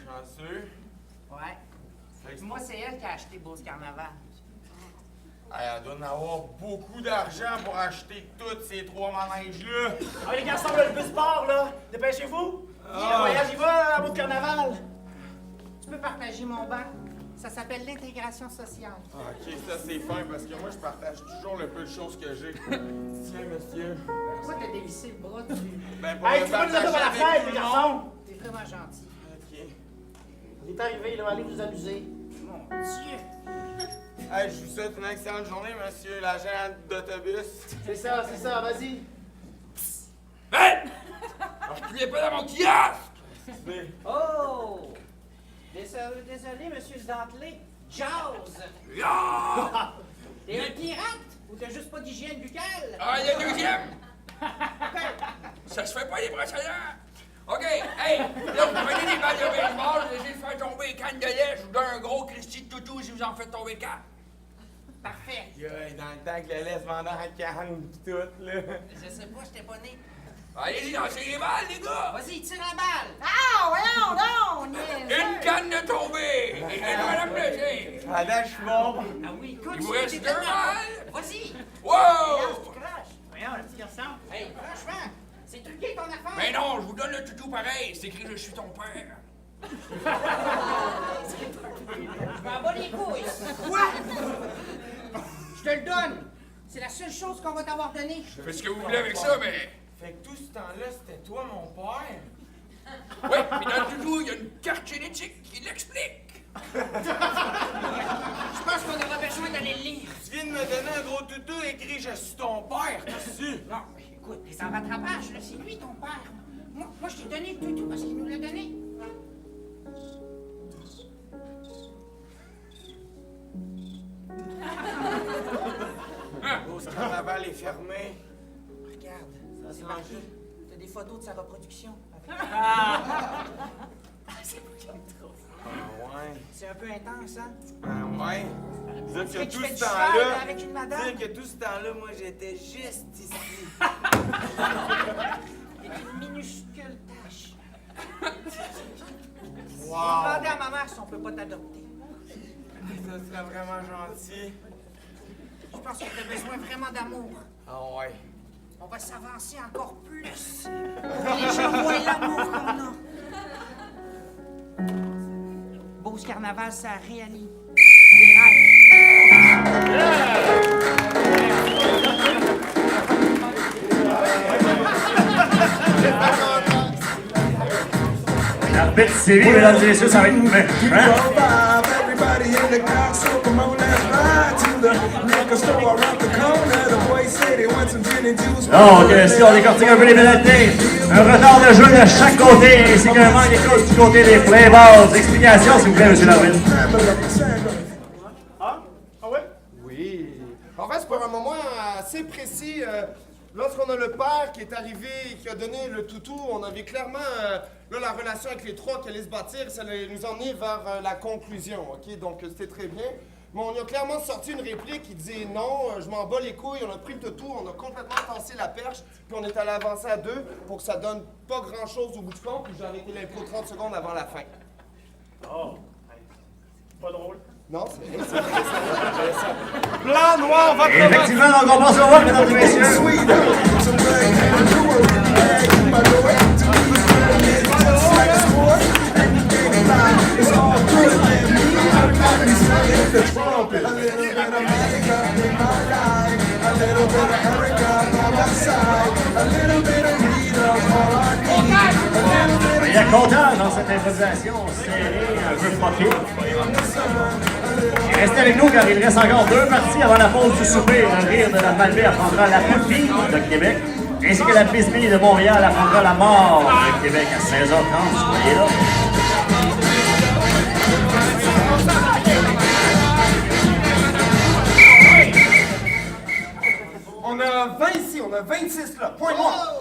Chanceux. Ouais. Fait que Moi, c'est elle qui a acheté Beauce Carnaval. Elle doit en avoir beaucoup d'argent pour acheter tous ces 3 manèges-là. Ah, les garçons, là, le bus part, là. Dépêchez-vous. Le voyage, il va à bout de carnaval. Tu peux partager mon banc. Ça s'appelle l'intégration sociale. Ah, ok, ça c'est fin parce que moi je partage toujours le peu de choses que j'ai. Tiens, monsieur. Pourquoi t'as dévissé le bras du... Ben, pour Hey, le tu peux nous partager faire la avec fête, tout les le garçons. monde. T'es vraiment gentil. Ok. Il est arrivé, là, allez vous amuser. Mon Dieu. Hey, je vous souhaite une excellente journée, monsieur l'agent d'autobus. C'est ça, vas-y. Hey! Reculez pas dans mon kiosque! Oh! Désolé, monsieur Dentelé. Jazz! Ah! T'es un pirate ou t'as juste pas d'hygiène buccale? Ah, il y a le deuxième! Ça se fait pas les brosseurs! OK, hey! Là, vous prenez des balles de baseball, vous essayez de faire tomber les cannes de lait, je vous donne un gros Christy de toutou si vous en faites tomber 4. Parfait. Dans le temps que le lait se vendait à canne pis tout, là. Je sais pas, j'étais pas né. Allez-y, lancez les balles, les gars! Vas-y, tire la balle! Ah, ouais, non, Une canne de tombée! Et madame Léger! À la je suis bon. Ah oui, écoute, Il vous si reste t'es 2 tellement- balles! Vas-y! Wow! Tu craches! Voyons, le petit garçon. Hey, franchement, c'est truqué ton affaire! Mais non, je vous donne le toutou pareil, c'est écrit « Je suis ton père ». Je m'en bats les couilles! Quoi? Je te le donne! C'est la seule chose qu'on va t'avoir donnée. Faites ce que vous voulez avec ça, mais... Fait que tout ce temps-là, c'était toi, mon père? Oui, puis dans le toutou, il y a une carte génétique qui l'explique. Je pense qu'on aura besoin d'aller le lire. Tu viens de me donner un gros toutou écrit « Je suis ton père », dessus. Non, mais écoute, t'es en rattrapage, là. C'est lui ton père. Moi, je t'ai donné le toutou parce qu'il nous l'a donné. Beauce Carnaval est fermé. Regarde, c'est marqué. T'as des photos de sa reproduction. C'est pas comme trop. Ah ouais. C'est un peu intense, hein? Ah ouais. Dire Tu que fais tout du ce cheval temps-là. avec une madame? Dire que tout ce temps-là, moi, j'étais juste ici. Avec une minuscule tache. Wow. Demandez à ma mère si on peut pas t'adopter. Ça serait vraiment gentil. Je pense que t'as besoin vraiment d'amour. Ah ouais. On va s'avancer encore plus. Les gens voient l'amour qu'on a. Beauce Carnaval, ça réalise des L'arbitre série, mesdames et messieurs, ça va être... Donc, si on décortique un peu les pénalités, un retard de jeu de chaque côté, ainsi qu'un manque d'écoute du côté des playballs. Explication, s'il vous plaît, monsieur l'arbitre. Ah ouais? Oui. En fait, c'est pour un moment assez précis. Lorsqu'on a le père qui est arrivé et qui a donné le toutou, on avait clairement là, la relation avec les trois qui allait se bâtir. Ça allait nous emmener vers la conclusion, OK? Donc, c'était très bien. Mais on a clairement sorti une réplique qui disait non, je m'en bats les couilles, on a pris le toutou, on a complètement tassé la perche, puis on est allé avancer à 2 pour que ça donne pas grand-chose au bout du compte, puis j'ai arrêté l'impro 30 secondes avant la fin. Oh, pas drôle. Non, c'est vrai, Blanc, noir, votre Effectivement, donc on passe au vote, mesdames et messieurs. Il y a comptage dans cette improvisation serrée, un peu fuckée. Restez avec nous car il reste encore 2 parties avant la pause du souper. Le rire de la Malbaie affrontera la Poupie de Québec, ainsi que la Bisbille de Montréal affrontera la Mort de Québec à 16h30. Soyez là. On a 20 ici, on a 26 là. Point noir.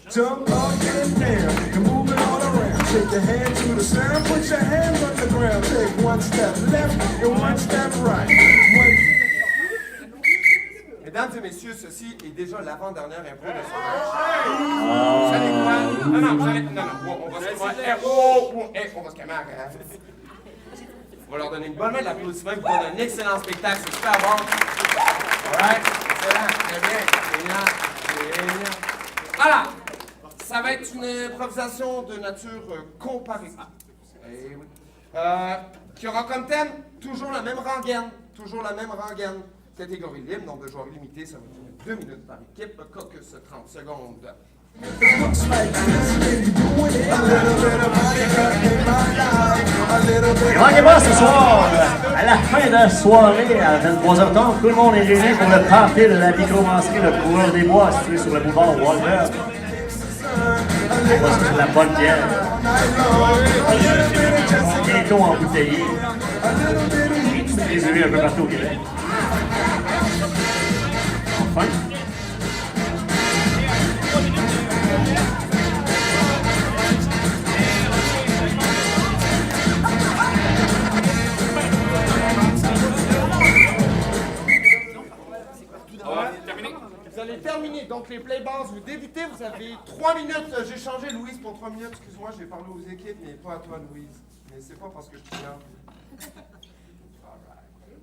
Jump up, get down, and move it all around. Shake your hand to the sound, put your hands on the ground. Take 1 step left and 1 step right. Mesdames et messieurs, ceci est déjà l'avant-dernière impro de sauvage. Vous savez quoi? Non, on va se calmer. On va se calmer. On va leur donner une bonne main d'applaudissement. Ils vous donnent un excellent spectacle. C'est super bon. Alright, excellent. Très bien. Génial. Voilà. Ça va être une improvisation de nature comparée. Eh oui. Qui aura comme thème toujours la même rengaine. Toujours la même rengaine. Catégorie libre, nombre de joueurs limité, ça va durer 2 minutes par équipe, caucus 30 secondes. Et manquez pas ce soir, à la fin de la soirée, à 23h30, tout le monde est réuni pour le party de la microbrasserie Le Coureur des Bois, situé sur le boulevard Walter. On va sur la bonne bière. Bientôt embouteillé. Distribué un peu partout au Québec. Enfin. Vous allez terminer, donc les playbars, vous débutez, vous avez 3 minutes. J'ai changé Louise pour 3 minutes, excuse-moi, j'ai parlé aux équipes, mais pas à toi Louise. Mais c'est pas parce que je suis là.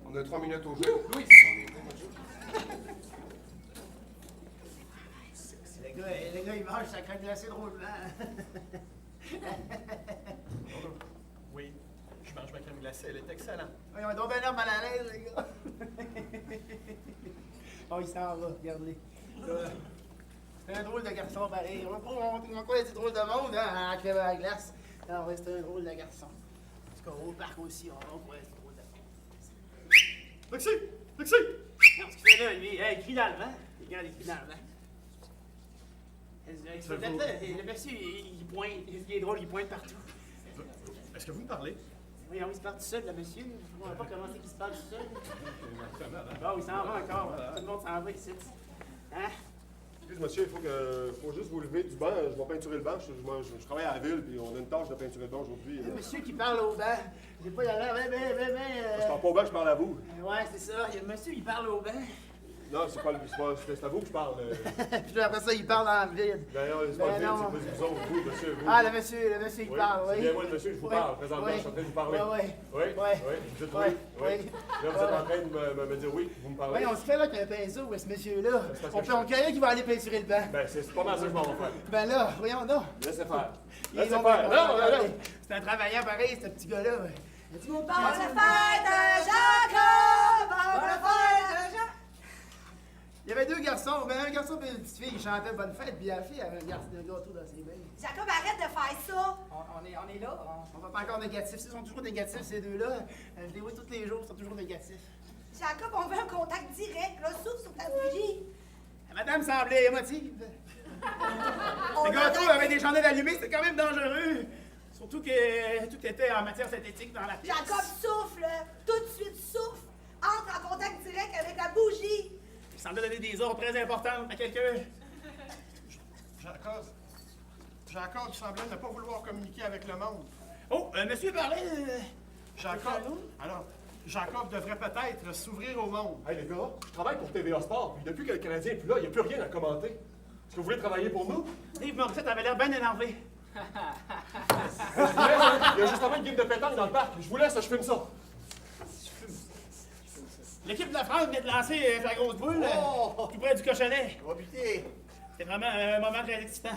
On a 3 minutes au jeu. Louise! Le gars, il mange sa crème glacée drôlement. Oui, je mange ma crème glacée, elle est excellente. Oui, on est donc bien l'air mal à l'aise, les gars. Oh, il s'en va, regardez. C'est un drôle de garçon, pareil. On croit c'est drôle de monde, hein, à la crème à la glace. Non, ouais, c'est un drôle de garçon. En tout cas, au parc aussi, on croit c'est drôle de monde. Taxi! Taxi! Non, ce qu'il fait là, lui, il crie dans le vent. Il crie dans le vent. Le monsieur, il pointe. Ce qui est drôle, il pointe partout. Est-ce que vous me parlez? Oui, il se parle tout seul, le monsieur. On va pas commencer qu'il se parle tout seul. Bon, il s'en va encore. Tout le monde s'en va ici. Hein? Excuse, monsieur, il faut juste vous lever du banc. Je vais peinturer le banc. Je travaille à la ville, puis on a une tâche de peinturer le banc aujourd'hui. Le monsieur qui parle au banc. J'ai pas l'air. Je parle pas au banc, je parle à vous. Ouais, c'est ça. Il y a le monsieur qui parle au banc. Non, c'est à vous que je parle. Puis là, après ça, il parle dans le vide. Ben non, c'est pas le vide, c'est plus vous autres, vous, monsieur, vous. Ah, le monsieur, il parle, oui. C'est bien moi, le monsieur, je vous parle. Présentement, je suis en train de vous parler. Oui. Vous dites oui. Là, vous êtes en train de me dire oui, vous me parlez. Oui, on se fait là qu'un pinceau, ce monsieur-là. On quelqu'un qui va aller peinturer le banc. Ben, c'est pas mal ça que je m'en vais faire. Ben là, voyons donc. Laissez faire. Laissez faire. Non. C'est un travailleur pareil, ce petit gars-là. Bonne fête, Jacob! Bonne fête, Jacob! Il y avait 2 garçons, un garçon et une petite fille, ils chantaient Bonne fête, puis la fille avait un gâteau dans ses mains. Jacob, arrête de faire ça! On est là, on va pas encore négatifs. Ils sont toujours négatifs, ces deux-là. Je les vois tous les jours, ils sont toujours négatifs. Jacob, on veut un contact direct, là, souffle sur ta bougie. Madame semblait émotive. Le gâteau avait des chandelles allumées, c'était quand même dangereux. Surtout que tout était en matière synthétique dans la pièce. Jacob, souffle! Tout de suite, souffle! Entre en contact direct avec la bougie! Il semblait donner des ordres très importantes à quelqu'un. Jacob semblait ne pas vouloir communiquer avec le monde. Oh, monsieur parlait. Jacob devrait peut-être s'ouvrir au monde. Hey les gars, je travaille pour TVA Sport, puis depuis que le Canadien est plus là, il n'y a plus rien à commenter. Est-ce que vous voulez travailler pour nous? Dave Morissette avait l'air bien énervé. Il y a justement une game de pétanque dans le parc. Je vous laisse, je filme ça. L'équipe de la France vient de lancer la grosse boule tout près du cochonnet. Oh putain! C'était vraiment un moment très excitant.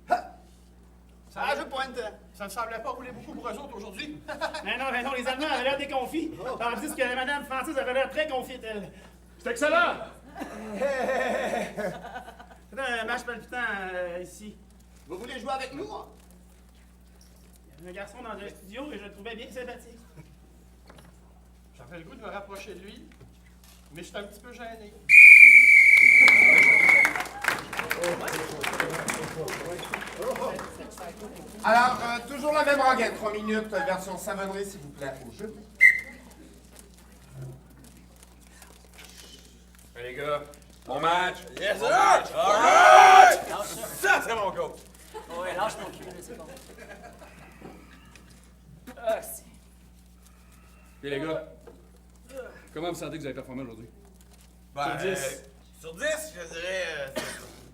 Je pointe. Ça ne semblait pas rouler beaucoup pour eux autres aujourd'hui. Mais non, les Allemands avaient l'air déconfits. Tandis que Madame Francis avait l'air très confite, elle. C'est excellent! Faites un match palpitant ici. Vous voulez jouer avec nous? Il y a un garçon dans un studio et je le trouvais bien sympathique. J'avais le goût de me rapprocher de lui, mais j'étais un petit peu gêné. Alors, toujours la même rengaine, 3 minutes, version savonnerie, s'il vous plaît, au jeu. Hey, les gars, bon match. Yes, sir! Alright! Ça, c'est mon coach. Ouais, lâche mon cul, là, c'est bon. Ah, c'est... Puis les gars, comment vous sentez que vous avez performé aujourd'hui? Ben, Sur 10. Sur 10, je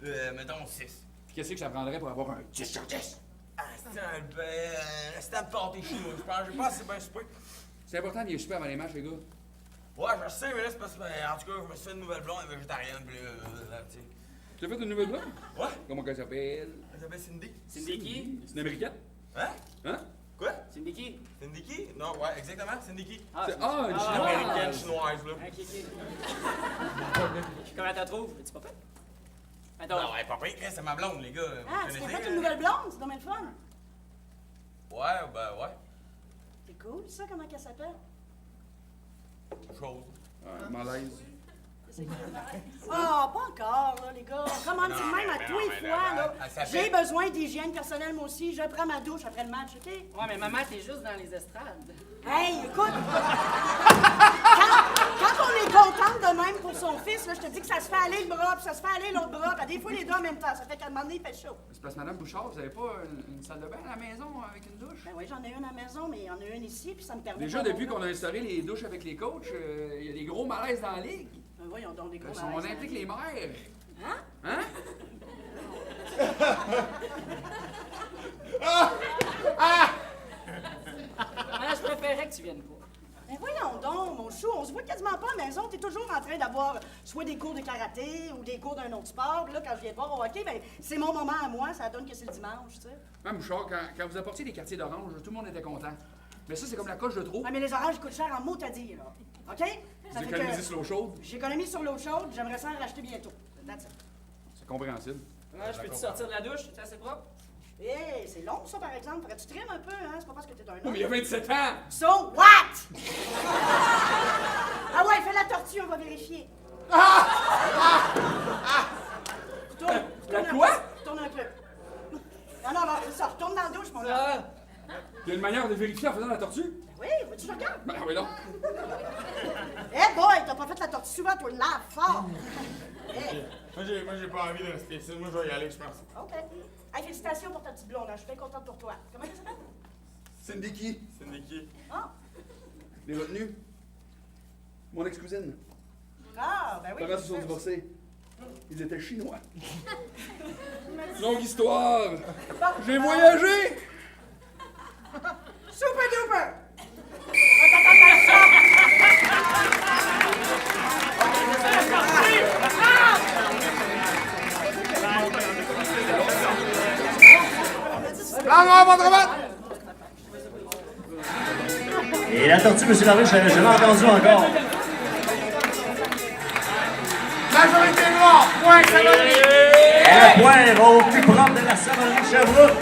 dirais, mettons 6. Puis qu'est-ce que ça prendrait pour avoir un 10 sur 10? Ah, c'est un stand pâté chinois, je pense. Je pense que c'est bien super. C'est important de bien super avant les matchs, les gars. Ouais, je sais, mais là, c'est parce que, en tout cas, je me suis fait une nouvelle blonde, elle est végétarienne, puis là, tu sais. Tu as fait une nouvelle blonde? Ouais. Comment qu'elle s'appelle? Elle s'appelle Cindy. Cindy qui? C'est une américaine? Hein? Hein? Quoi? Cindy qui? Cindy qui? Non, ouais, exactement, Cindy qui? Ah, C'est- ah, une chinoise. Américaine, chinoise, là. Ok, ok. Comment t'as trouvé? Es-tu pas prêt? Attends. Non, ouais, papa, c'est ma blonde, les gars. Ah, Vous tu t'es connaissez, fait une nouvelle blonde? C'est dommage le fun. Ouais, ben, ouais. C'est cool, ça, comment qu'elle s'appelle? Chose. Ouais, malaise. Ah, pas encore, là, les gars. Comment Non, c'est même à mais tous non, les mais fois, non, là. elle s'appelle- J'ai besoin d'hygiène personnelle, moi aussi. Je prends ma douche après le match, OK? Ouais, mais maman, t'es juste dans les estrades. Hey, écoute! quand on est contente de même pour son fils, là, je te dis que ça se fait aller le bras, puis ça se fait aller l'autre bras, puis des fois les deux en même temps. Ça fait qu'à un moment donné, il fait chaud. C'est parce que Madame Bouchard, vous avez pas une salle de bain à la maison avec une douche? Ben oui, j'en ai une à la maison, mais il y en a une ici, puis ça me permet. Déjà, pas depuis mon- qu'on a instauré les douches avec les coachs, il y a des gros malaises dans la ligue. Ben voyons donc des gros On malaises. implique les mères. Hein? Hein? Ah, je préférais que tu viennes pas. Ben voyons donc, mon chou, on se voit quasiment pas à la maison. T'es toujours en train d'avoir soit des cours de karaté ou des cours d'un autre sport. Puis là, quand je viens te voir au hockey, ben c'est mon moment à moi. Ça donne que c'est le dimanche, tu sais. Mme Bouchard, quand vous apportiez des quartiers d'orange, tout le monde était content. Mais ça, c'est comme la coche de trop. Ah, mais les oranges coûtent cher en mot à dire, là. OK? Ça Vous fait économisez que sur l'eau chaude. j'économise sur l'eau chaude, j'aimerais ça en racheter bientôt. That's it. C'est compréhensible. Ouais, je peux-tu sortir de la douche? C'est assez propre? Hé, c'est long, ça, par exemple. Faudrait-tu trimer un peu, hein? C'est pas parce que t'es un homme. Oh, mais il y a 27 ans! So what? Ah ouais, fais la tortue, on va vérifier. Tourne. La Tourne quoi? un peu, Tourne un peu. Non, c'est ça. Retourne dans la douche, mon gars. Il y a une manière de vérifier en faisant la tortue? Oui, veux-tu que je regarde? Ben oui, non. Eh boy, t'as pas fait la tortue souvent, toi, lave fort. Hey, Moi, j'ai pas envie de rester ici. Moi, je vais y aller, je pense. OK. Hey, félicitations pour ta petite blonde, hein. Je suis bien contente pour toi. Comment elle s'appelle? Cindy qui? Cindy qui? Ah, Les retenus. Mon ex-cousine. ah ben oui. Parents se sont divorcés. Ils étaient chinois. Longue histoire. J'ai voyagé. Super duper! Ah non, votre droite! Et la tortue, M. Larue, je l'avais jamais entendu encore. Majorité noire, point savonnerie! Un point va au plus propre de la savonnerie Sherbrooke.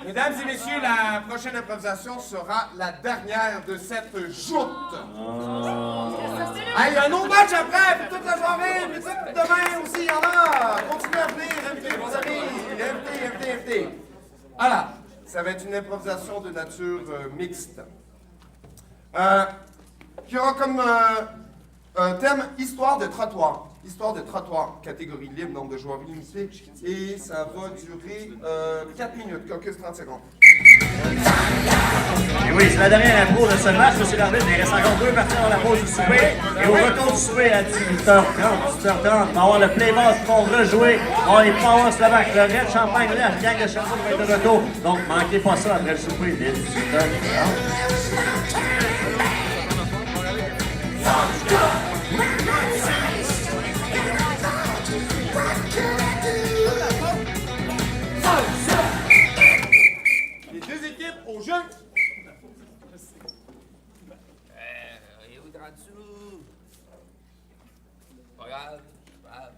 Mesdames et messieurs, la prochaine improvisation sera la dernière de cette joute. Hey, il y a un autre match après, puis toute la journée, puis demain aussi, il y en a. Continuez à venir, invitez vos amis, invitez. Alors, ça va être une improvisation de nature mixte. Qui aura comme un thème histoire de trottoir. Histoire de trottoir, catégorie libre, nombre de joueurs limité. Et ça va durer 4 minutes, quelques 30 secondes. Et oui, c'est la dernière intro de ce match, monsieur l'arbitre. Il reste encore 2 parties avant la pause du souper. Et au retour du souper à 18h30, 18h30, on va avoir le play-bass qui vont rejouer. On va les Power Slovaques, le Red Champagne, la gang de Sherbrooke va être de retour. Donc, manquez pas ça après le souper dès 18h30. Les 2 équipes au jeu. Où t'es rendu? Pas grave, pas grave.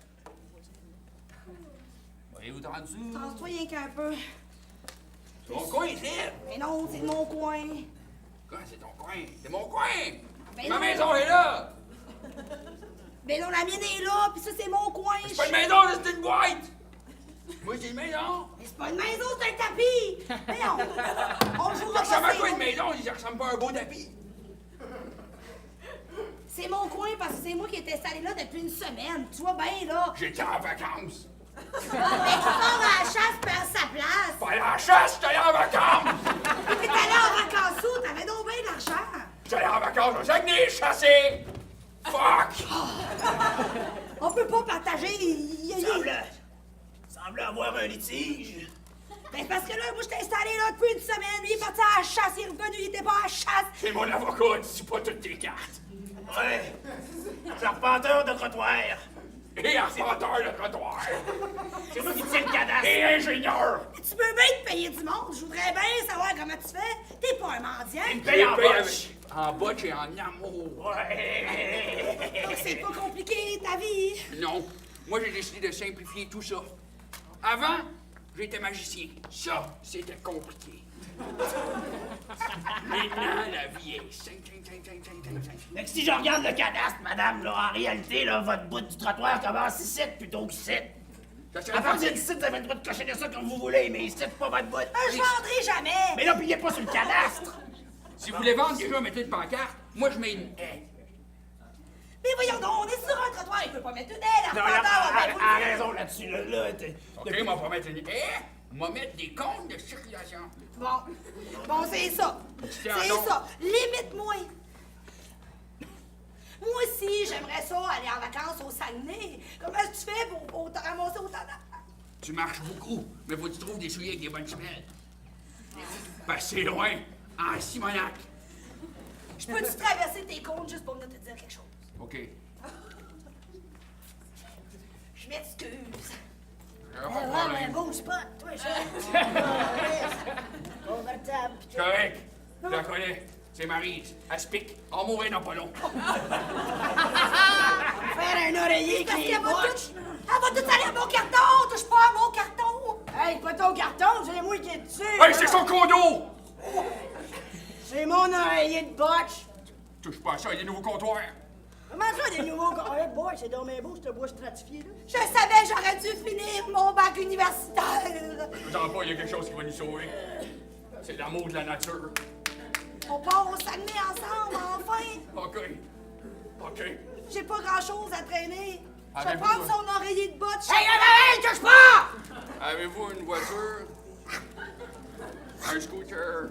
Où t'es rendu? Tasse-toi rien qu'un peu. C'est mon coin, ici! Mais non, c'est mon coin. Quoi, c'est ton coin? C'est mon coin! Ben Ma non. maison est là! Mais non, la mienne est là, puis ça, c'est mon coin. C'est pas une maison, c'est une boîte! Moi, j'ai une maison! Mais c'est pas une maison, c'est un tapis! Voyons! On jouera Ça pas ressemble à ces quoi une mots. maison? Ça ressemble pas à un beau tapis! C'est mon coin parce que c'est moi qui est installé là depuis une semaine. Tu vois bien, là. J'étais en vacances! Mais tu pars à la chasse, perds sa place. Pas à la chasse, j'étais allé en vacances! T'es allé en vacances où? T'avais donc bien de l'argent. J'étais allé en vacances au Saguenay, chasser! Fuck! On peut pas partager. Semble avoir un litige. Ben, parce que là, moi, j'étais installé là depuis une semaine. Lui, il est parti à la chasse. Il est revenu, il était pas à la chasse. C'est mon avocat, dis pas toutes tes cartes! Ouais. Charpenteur de trottoir. Et arpenteur de trottoir! C'est moi qui tiens le cadastre. Et ingénieur! Tu peux bien te payer du monde. Je voudrais bien savoir comment tu fais. T'es pas un mendiant. Il me paye en botch! En botch et en amour! Ouais. C'est pas compliqué, ta vie. Non, moi j'ai décidé de simplifier tout ça. Avant, j'étais magicien. Ça, c'était compliqué. Maintenant, la vie est simple. Mais que si je regarde le cadastre, madame, là, en réalité, là, votre bout du trottoir commence ici plutôt qu'ici. À partir d'ici, vous avez le droit de cocher ça comme vous voulez, mais ici, c'est pas votre bout. Je vendrai jamais. Mais là, payez pas sur le cadastre. Si vous voulez vendre déjà, mettez une pancarte. Moi, je mets une haie. Mais voyons donc, on est sur un trottoir, il peut pas mettre une aile. Non, a raison là-dessus, là. OK, on va pas mettre une haie. On va mettre des comptes de circulation. Bon, c'est ça. C'est ça. Limite-moi. Moi aussi, j'aimerais ça aller en vacances au Saguenay. Comment tu fais pour te ramasser autant d'argent? Tu marches beaucoup, mais faut que tu trouves des souliers avec des bonnes semelles. Parce que c'est loin, en Simonac. Je peux-tu traverser tes comptes juste pour venir te dire quelque chose? OK. Je m'excuse. Ouais, un beau spot, toi, je. Convertible. C'est correct. Je la connais. C'est Maryse. Elle se pique. On mourrait dans pas long. Faire un oreiller Parce qui qu'elle est va botche. tout aller à mon carton! Touche pas à mon carton! Hey, pas ton carton, c'est moi qui est dessus! Hey, c'est son condo! C'est mon oreiller de botche! Touche pas à ça, il y a des nouveaux comptoirs. Comment ça, des nouveaux... Hey, boy, c'est dans mes beaux, ce bois stratifié, là. Je savais, j'aurais dû finir mon bac universitaire! Je vous en pas, il y a quelque chose qui va nous sauver. C'est l'amour de la nature. On part au Saguenay ensemble, enfin! OK. OK. J'ai pas grand-chose à traîner. Je vais Avez-vous- prendre son oreiller de botche. Hey, touche pas! Avez-vous une voiture? Un scooter?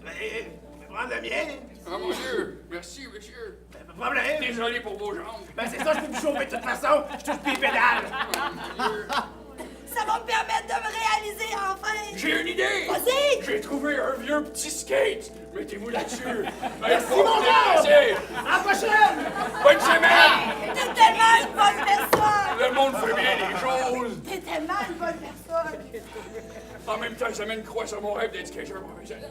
Mais prendre le mien. Oh mon Dieu! Merci, monsieur. Pas de problème. Désolé pour vos jambes. Ben c'est ça, je peux me chauffer de toute façon. Je touche plus les pédales. Ça va me permettre de me réaliser enfin! J'ai une idée! Vas-y! J'ai trouvé un vieux petit skate! Mettez-vous là-dessus! Merci, mon gars! À la prochaine! Bonne semaine! T'es tellement une bonne personne! Le monde fait bien les choses! T'es tellement une bonne personne! En même temps, jamais une croix sur mon rêve d'être skateur professionnel.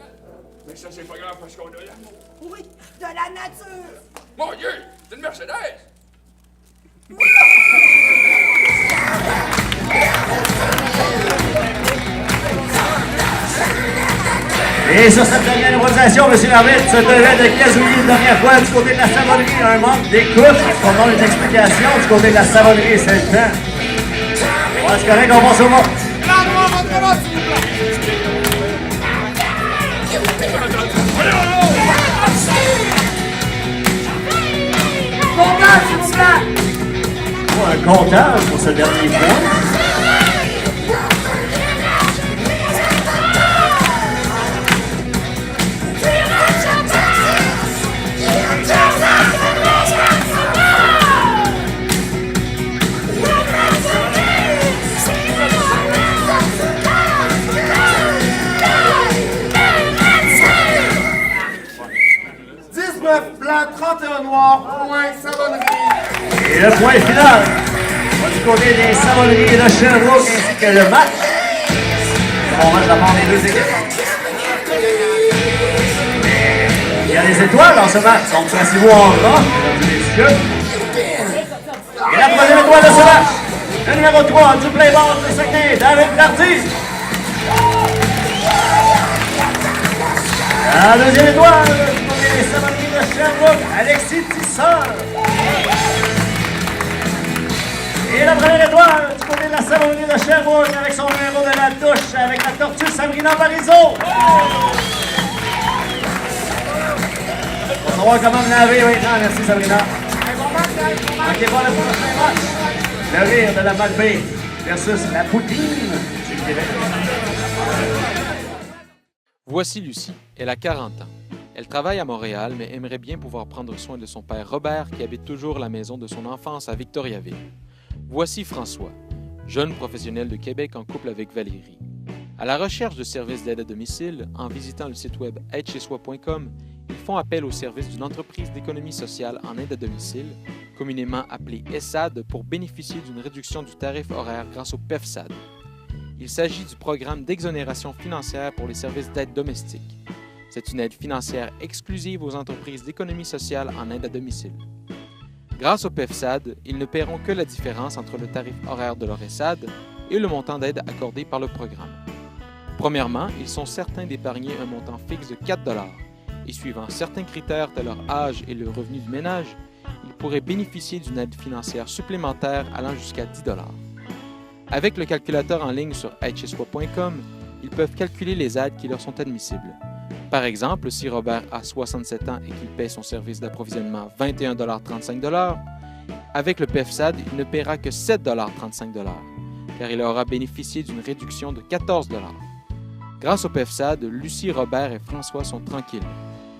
Mais ça, c'est pas grave parce qu'on a l'amour. Oui, de la nature! Mon Dieu! C'est une Mercedes! Et sur cette dernière improvisation, M. l'arbitre se devait de gazouiller une dernière fois du côté de la savonnerie. Un manque d'écoute, on demande une explication du côté de la savonnerie, c'est le temps. Ouais, c'est correct, on passe au mot. Compteur, s'il vous plaît! Un comptage pour ce dernier point. Noir, point savonnerie. Et le point final, du côté des savonneries de Sherbrooke ainsi que le match. Bon match de la part des deux équipes. Il y a des étoiles dans ce match, donc placez-vous en rang, mesdames et messieurs. Et la troisième étoile de ce match, le numéro 3 du Playball de Saguenay, David Darty. La deuxième étoile du côté des savonneries de Sherbrooke, Alexis Tisseur. Et la première étoile du côté de la savonnerie de Sherbrooke avec son numéro de la douche avec la tortue Sabrina Parizeau. On va savoir comment me laver maintenant, merci Sabrina. Manquez pas le prochain match. Le rire de la Malbaie versus la poutine du Québec. Voici Lucie. Elle a 40 ans. Elle travaille à Montréal, mais aimerait bien pouvoir prendre soin de son père Robert, qui habite toujours la maison de son enfance à Victoriaville. Voici François, jeune professionnel de Québec en couple avec Valérie. À la recherche de services d'aide à domicile, en visitant le site web aidechezsoi.com, ils font appel au service d'une entreprise d'économie sociale en aide à domicile, communément appelée ESSAD, pour bénéficier d'une réduction du tarif horaire grâce au PEFSAD. Il s'agit du programme d'exonération financière pour les services d'aide domestique. C'est une aide financière exclusive aux entreprises d'économie sociale en aide à domicile. Grâce au PEFSAD, ils ne paieront que la différence entre le tarif horaire de leur ESSAD et le montant d'aide accordé par le programme. Premièrement, ils sont certains d'épargner un montant fixe de 4 $ et suivant certains critères de leur âge et le revenu du ménage, ils pourraient bénéficier d'une aide financière supplémentaire allant jusqu'à 10 $. Avec le calculateur en ligne sur aidechezsoi.com, ils peuvent calculer les aides qui leur sont admissibles. Par exemple, si Robert a 67 ans et qu'il paie son service d'approvisionnement 21,35 $, avec le PEFSAD, il ne paiera que 7,35 $, car il aura bénéficié d'une réduction de 14 $. Grâce au PEFSAD, Lucie, Robert et François sont tranquilles,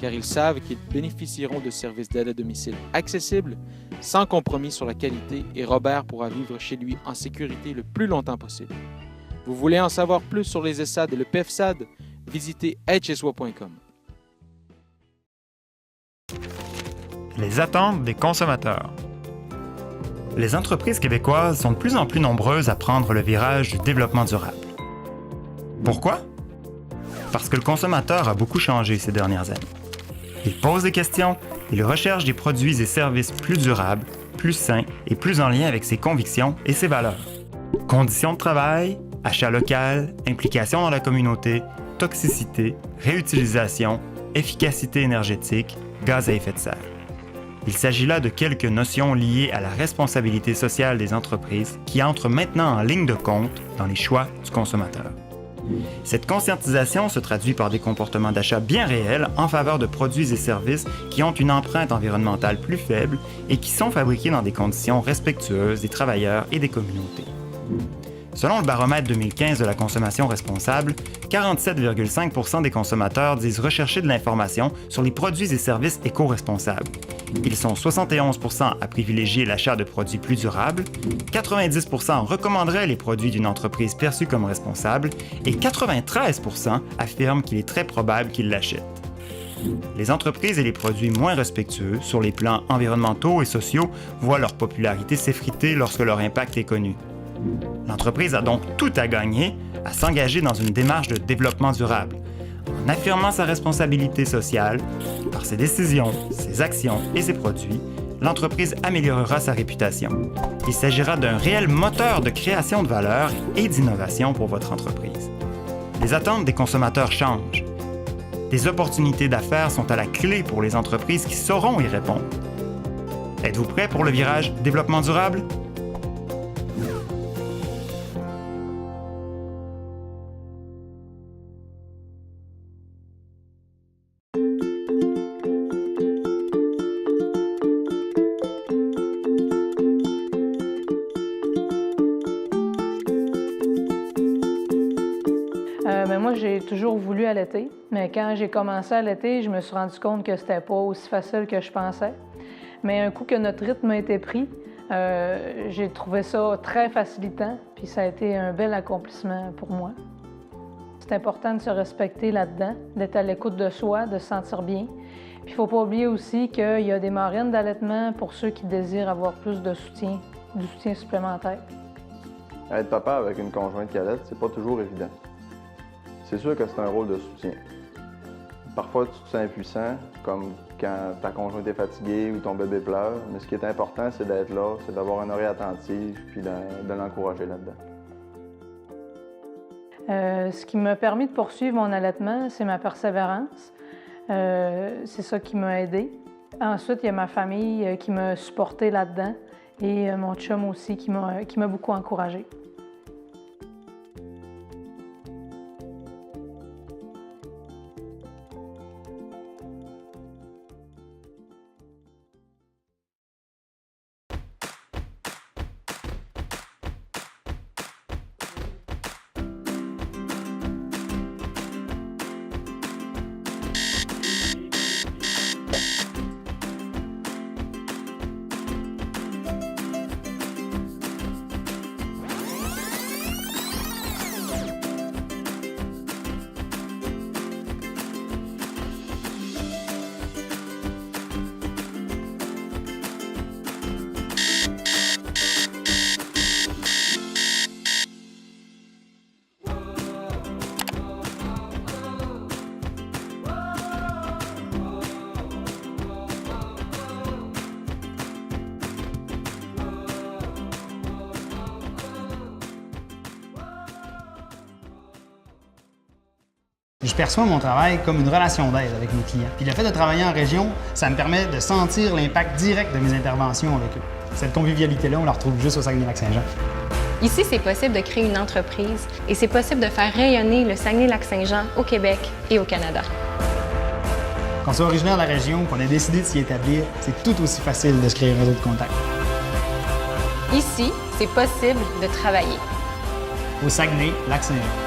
car ils savent qu'ils bénéficieront de services d'aide à domicile accessibles, sans compromis sur la qualité, et Robert pourra vivre chez lui en sécurité le plus longtemps possible. Vous voulez en savoir plus sur les ESSAD et le PEFSAD? Visitez aidechezsoi.com. Les attentes des consommateurs. Les entreprises québécoises sont de plus en plus nombreuses à prendre le virage du développement durable. Pourquoi? Parce que le consommateur a beaucoup changé ces dernières années. Il pose des questions, il recherche des produits et services plus durables, plus sains et plus en lien avec ses convictions et ses valeurs. Conditions de travail, achat local, implication dans la communauté, toxicité, réutilisation, efficacité énergétique, gaz à effet de serre. Il s'agit là de quelques notions liées à la responsabilité sociale des entreprises qui entrent maintenant en ligne de compte dans les choix du consommateur. Cette conscientisation se traduit par des comportements d'achat bien réels en faveur de produits et services qui ont une empreinte environnementale plus faible et qui sont fabriqués dans des conditions respectueuses des travailleurs et des communautés. Selon le baromètre 2015 de la consommation responsable, 47,5 % des consommateurs disent rechercher de l'information sur les produits et services éco-responsables. Ils sont 71 % à privilégier l'achat de produits plus durables, 90 % recommanderaient les produits d'une entreprise perçue comme responsable et 93 % affirment qu'il est très probable qu'ils l'achètent. Les entreprises et les produits moins respectueux sur les plans environnementaux et sociaux voient leur popularité s'effriter lorsque leur impact est connu. L'entreprise a donc tout à gagner à s'engager dans une démarche de développement durable. En affirmant sa responsabilité sociale, par ses décisions, ses actions et ses produits, l'entreprise améliorera sa réputation. Il s'agira d'un réel moteur de création de valeur et d'innovation pour votre entreprise. Les attentes des consommateurs changent. Des opportunités d'affaires sont à la clé pour les entreprises qui sauront y répondre. Êtes-vous prêt pour le virage développement durable? Moi, j'ai toujours voulu allaiter, mais quand j'ai commencé à allaiter, je me suis rendu compte que c'était pas aussi facile que je pensais. Mais un coup que notre rythme a été pris, j'ai trouvé ça très facilitant, puis ça a été un bel accomplissement pour moi. C'est important de se respecter là-dedans, d'être à l'écoute de soi, de se sentir bien. Puis il ne faut pas oublier aussi qu'il y a des marraines d'allaitement pour ceux qui désirent avoir plus de soutien, du soutien supplémentaire. Être papa avec une conjointe qui allaite, c'est pas toujours évident. C'est sûr que c'est un rôle de soutien. Parfois, tu te sens impuissant, comme quand ta conjointe est fatiguée ou ton bébé pleure, mais ce qui est important, c'est d'être là, c'est d'avoir une oreille attentive puis de l'encourager là-dedans. Ce qui m'a permis de poursuivre mon allaitement, c'est ma persévérance. C'est ça qui m'a aidée. Ensuite, il y a ma famille qui m'a supportée là-dedans et mon chum aussi qui m'a beaucoup encouragée. Je perçois mon travail comme une relation d'aide avec mes clients. Puis le fait de travailler en région, ça me permet de sentir l'impact direct de mes interventions avec eux. Cette convivialité-là, on la retrouve juste au Saguenay-Lac-Saint-Jean. Ici, c'est possible de créer une entreprise et c'est possible de faire rayonner le Saguenay-Lac-Saint-Jean au Québec et au Canada. Qu'on soit originaire de la région, qu'on ait décidé de s'y établir, c'est tout aussi facile de se créer un réseau de contacts. Ici, c'est possible de travailler. Au Saguenay-Lac-Saint-Jean.